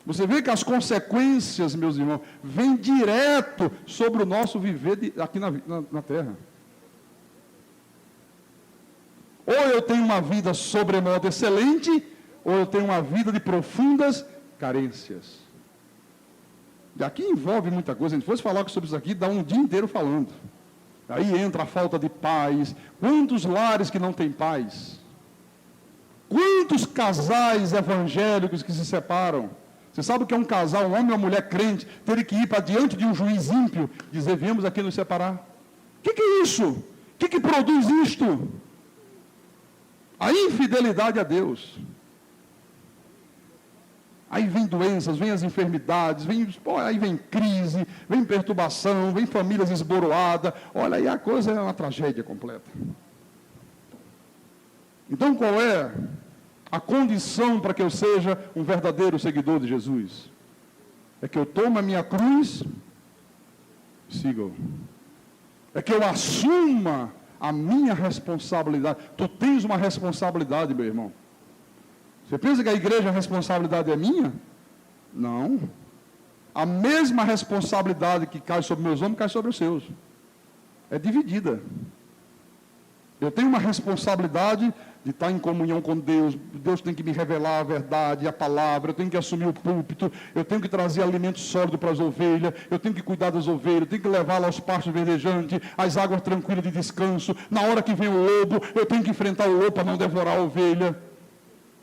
Você vê que as consequências, meus irmãos, vêm direto sobre o nosso viver aqui na terra. Ou eu tenho uma vida sobremodo excelente, ou eu tenho uma vida de profundas carências? E aqui envolve muita coisa. Se a gente fosse falar sobre isso aqui, dá um dia inteiro falando. Aí entra a falta de paz. Quantos lares que não têm paz? Quantos casais evangélicos que se separam? Você sabe o que é um casal, um homem ou uma mulher crente, ter que ir para diante de um juiz ímpio, dizer, viemos aqui nos separar? O que é isso? O que produz isto? A infidelidade a Deus. Aí vem doenças, vem as enfermidades, aí vem crise, vem perturbação, vem famílias esboroadas. Olha, aí a coisa é uma tragédia completa. Então, qual é a condição para que eu seja um verdadeiro seguidor de Jesus? É que eu tome a minha cruz e siga-o. É que eu assuma a minha responsabilidade. Tu tens uma responsabilidade, meu irmão. Você pensa que a igreja, a responsabilidade é minha? Não. A mesma responsabilidade que cai sobre meus ombros, cai sobre os seus. É dividida. Eu tenho uma responsabilidade de estar em comunhão com Deus. Deus tem que me revelar a verdade, a palavra. Eu tenho que assumir o púlpito. Eu tenho que trazer alimento sólido para as ovelhas. Eu tenho que cuidar das ovelhas. Eu tenho que levá-las aos pastos verdejantes, às águas tranquilas de descanso. Na hora que vem o lobo, eu tenho que enfrentar o lobo para não devorar a ovelha.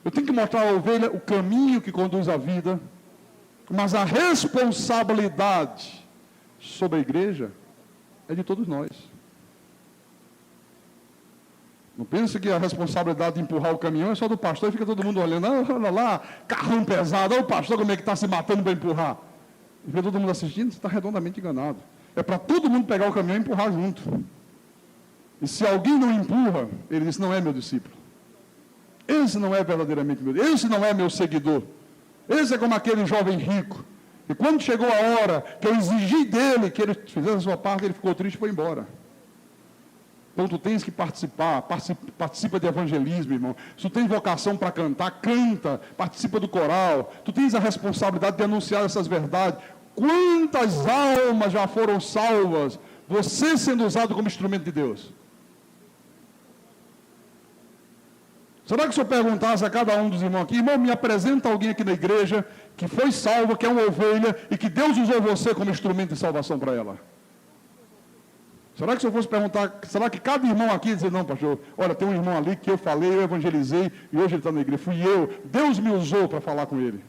Eu tenho que mostrar à ovelha o caminho que conduz à vida. Mas a responsabilidade sobre a igreja é de todos nós. Não pense que a responsabilidade de empurrar o caminhão é só do pastor e fica todo mundo olhando. Ah, olha lá, carrão pesado, olha o pastor como é que está se matando para empurrar. E fica todo mundo assistindo, você está redondamente enganado. É para todo mundo pegar o caminhão e empurrar junto. E se alguém não empurra, ele diz, não é meu discípulo. Esse não é verdadeiramente meu, esse não é meu seguidor. Esse é como aquele jovem rico. E quando chegou a hora que eu exigi dele que ele fizesse a sua parte, ele ficou triste e foi embora. Então tu tens que participar, participa de evangelismo, irmão. Se tu tens vocação para cantar, canta, participa do coral. Tu tens a responsabilidade de anunciar essas verdades. Quantas almas já foram salvas, você sendo usado como instrumento de Deus? Será que se eu perguntasse a cada um dos irmãos aqui, irmão, me apresenta alguém aqui na igreja que foi salvo, que é uma ovelha, e que Deus usou você como instrumento de salvação para ela? Será que se eu fosse perguntar, será que cada irmão aqui dizer, não, pastor, olha, tem um irmão ali que eu falei, eu evangelizei, e hoje ele está na igreja, fui eu, Deus me usou para falar com ele.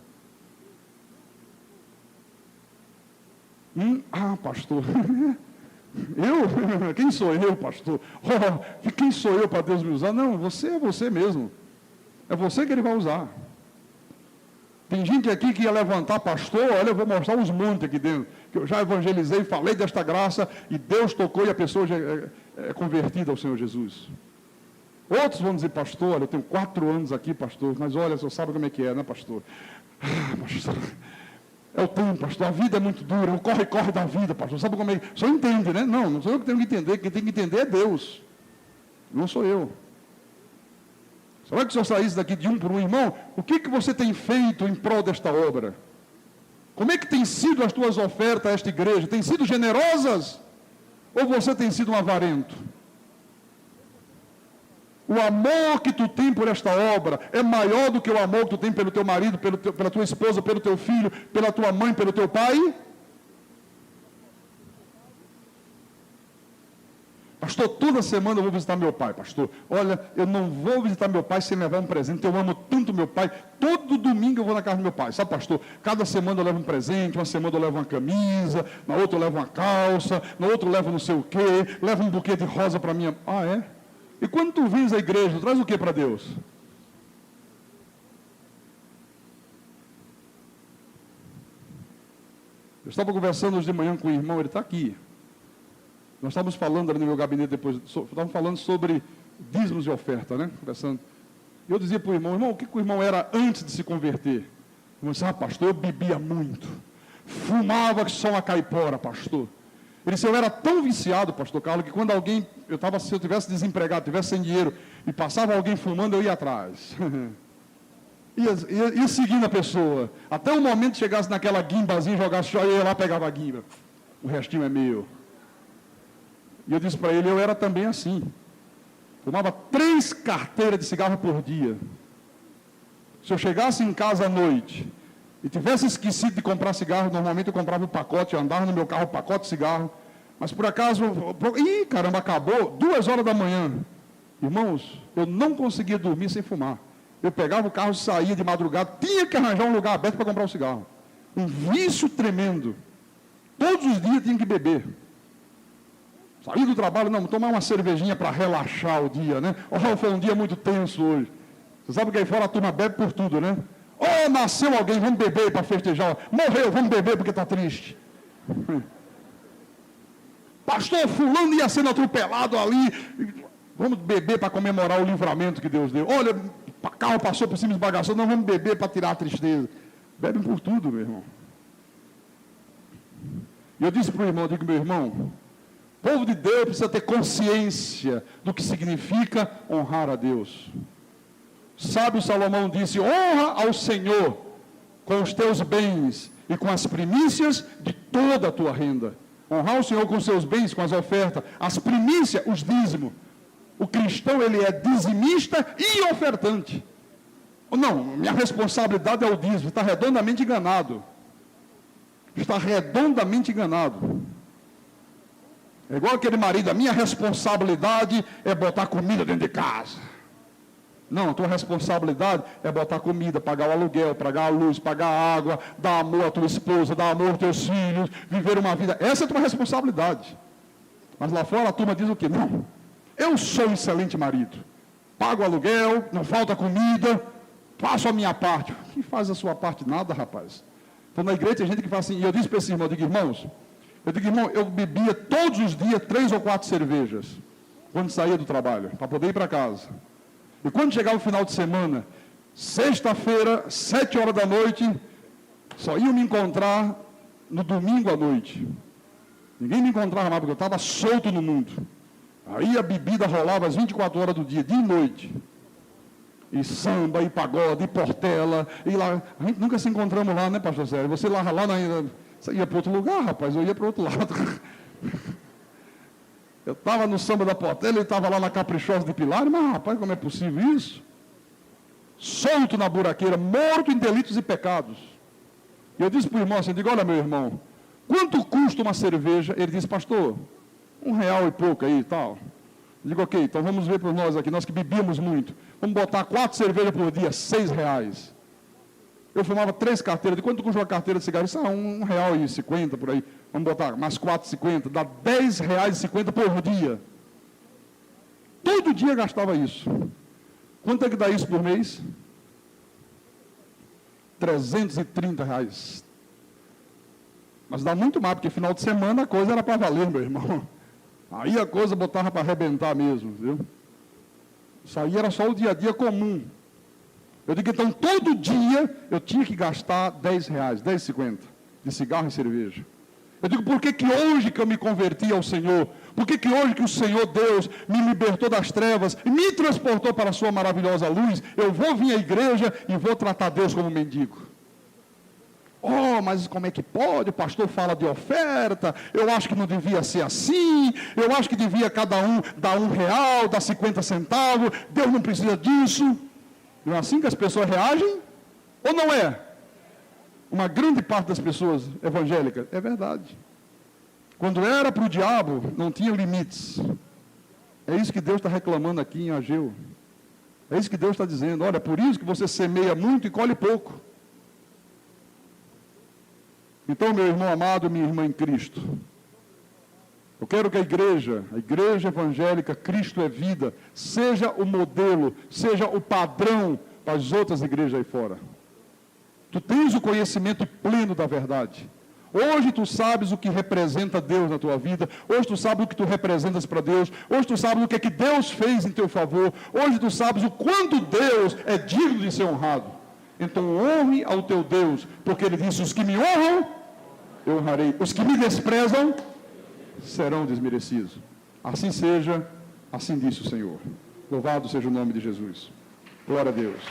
Pastor, eu? Quem sou eu, pastor? Quem sou eu para Deus me usar? Não, você é você mesmo. É você que ele vai usar. Tem gente aqui que ia levantar, pastor, olha, eu vou mostrar uns montes aqui dentro, que eu já evangelizei, falei desta graça, e Deus tocou e a pessoa já é convertida ao Senhor Jesus. Outros vão dizer, pastor, olha, eu tenho 4 anos aqui, pastor, mas olha, você sabe como é que é, né, pastor? Pastor, é o tempo, pastor, a vida é muito dura, o corre-corre da vida, pastor, sabe como é que... O senhor entende, né? Não, não sou eu que tenho que entender, quem tem que entender é Deus, não sou eu. Será que o senhor saísse daqui de um por um, irmão? O que você tem feito em prol desta obra? Como é que tem sido as tuas ofertas a esta igreja? Tem sido generosas? Ou você tem sido um avarento? O amor que tu tem por esta obra é maior do que o amor que tu tem pelo teu marido, pela tua esposa, pelo teu filho, pela tua mãe, pelo teu pai? Pastor, toda semana eu vou visitar meu pai, pastor. Olha, eu não vou visitar meu pai sem levar um presente. Eu amo tanto meu pai. Todo domingo eu vou na casa do meu pai. Sabe, pastor? Cada semana eu levo um presente, uma semana eu levo uma camisa, na outra eu levo uma calça, na outra eu levo não sei o quê, levo um buquê de rosa para minha... Ah, é? E quando tu vens à igreja, tu traz o que para Deus? Eu estava conversando hoje de manhã com o irmão, ele está aqui. Nós estávamos falando ali no meu gabinete depois, estávamos falando sobre dízimos e oferta, né? Conversando. E eu dizia para o irmão, o que o irmão era antes de se converter? O irmão disse, pastor, eu bebia muito. Fumava que só uma caipora, pastor. Ele disse, eu era tão viciado, pastor Carlos, que quando alguém, se eu tivesse desempregado, tivesse sem dinheiro, e passava alguém fumando, eu ia atrás. ia seguindo a pessoa. Até o momento que chegasse naquela guimbazinha, jogasse, eu ia lá, pegava a guimba. O restinho é meu. E eu disse para ele, eu era também assim. Fumava 3 carteiras de cigarro por dia. Se eu chegasse em casa à noite e tivesse esquecido de comprar cigarro, normalmente eu comprava um pacote, eu andava no meu carro, um pacote de cigarro, mas por acaso, caramba, acabou, 2 horas da manhã. Irmãos, eu não conseguia dormir sem fumar. Eu pegava o carro, saía de madrugada, tinha que arranjar um lugar aberto para comprar um cigarro. Um vício tremendo. Todos os dias tinha que beber. Saí do trabalho, não, tomar uma cervejinha para relaxar o dia, né? Oh, foi um dia muito tenso hoje. Você sabe que aí fora a turma bebe por tudo, né? Oh, nasceu alguém, vamos beber para festejar. Morreu, vamos beber porque está triste. Pastor, fulano ia sendo atropelado ali. Vamos beber para comemorar o livramento que Deus deu. Olha, o carro passou por cima, esbagaçou. Não, vamos beber para tirar a tristeza. Bebem por tudo, meu irmão. E eu disse para o irmão, eu digo, meu irmão, o povo de Deus precisa ter consciência do que significa honrar a Deus. Sábio Salomão disse, honra ao Senhor com os teus bens e com as primícias de toda a tua renda. Honrar o Senhor com os seus bens, com as ofertas, as primícias, os dízimos. O cristão, ele é dizimista e ofertante. Não, minha responsabilidade é o dízimo. Está redondamente enganado. Está redondamente enganado. É igual aquele marido, a minha responsabilidade é botar comida dentro de casa. Não, a tua responsabilidade é botar comida, pagar o aluguel, pagar a luz, pagar a água, dar amor à tua esposa, dar amor aos teus filhos, viver uma vida. Essa é a tua responsabilidade. Mas lá fora a turma diz o quê? Não, eu sou um excelente marido. Pago o aluguel, não falta comida, faço a minha parte. Quem faz a sua parte? Nada, rapaz. Então na igreja tem gente que fala assim, e eu disse para esse irmão, eu digo, irmão, eu bebia todos os dias 3 ou 4 cervejas, quando saía do trabalho, para poder ir para casa. E quando chegava o final de semana, sexta-feira, 7 horas da noite, só iam me encontrar no domingo à noite. Ninguém me encontrava mais, porque eu estava solto no mundo. Aí a bebida rolava às 24 horas do dia, dia e noite. E samba, e pagode, e portela, e lá. A gente nunca se encontramos lá, né, pastor Sérgio? Você lá você ia para outro lugar, rapaz, eu ia para outro lado. Eu estava no samba da Portela, ele estava lá na Caprichosa de Pilar, mas rapaz, como é possível isso? Solto na buraqueira, morto em delitos e pecados. E eu disse para o irmão assim, eu digo, olha meu irmão, quanto custa uma cerveja? Ele disse, pastor, R$1 e pouco aí e tal. Eu digo, ok, então vamos ver para nós aqui, nós que bebíamos muito, vamos botar 4 cervejas por dia, R$6. Eu fumava 3 carteiras, de quanto custa uma carteira de cigarro? Isso é R$1,50 por aí. Vamos botar mais 4,50, dá R$10,50 por dia. Todo dia gastava isso. Quanto é que dá isso por mês? R$330. Mas dá muito mais, porque final de semana a coisa era para valer, meu irmão. Aí a coisa botava para arrebentar mesmo, viu? Isso aí era só o dia a dia comum. Eu digo, então, todo dia eu tinha que gastar R$10, R$10,50 de cigarro e cerveja. Eu digo, por que hoje que eu me converti ao Senhor? Por que hoje que o Senhor Deus me libertou das trevas e me transportou para a sua maravilhosa luz, eu vou vir à igreja e vou tratar Deus como mendigo? Oh, mas como é que pode? O pastor fala de oferta, eu acho que não devia ser assim, eu acho que devia cada um dar R$1, dar 50 centavos, Deus não precisa disso. Não é assim que as pessoas reagem? Ou não é? Uma grande parte das pessoas evangélicas, é verdade. Quando era para o diabo, não tinha limites. É isso que Deus está reclamando aqui em Ageu. É isso que Deus está dizendo. Olha, por isso que você semeia muito e colhe pouco. Então, meu irmão amado, minha irmã em Cristo, eu quero que a igreja evangélica, Cristo é vida, seja o modelo, seja o padrão para as outras igrejas aí fora. Tu tens o conhecimento pleno da verdade. Hoje tu sabes o que representa Deus na tua vida. Hoje tu sabes o que tu representas para Deus. Hoje tu sabes o que é que Deus fez em teu favor. Hoje tu sabes o quanto Deus é digno de ser honrado. Então honre ao teu Deus, porque Ele disse, os que me honram, eu honrarei. Os que me desprezam, serão desmerecidos. Assim seja, assim disse o Senhor. Louvado seja o nome de Jesus. Glória a Deus.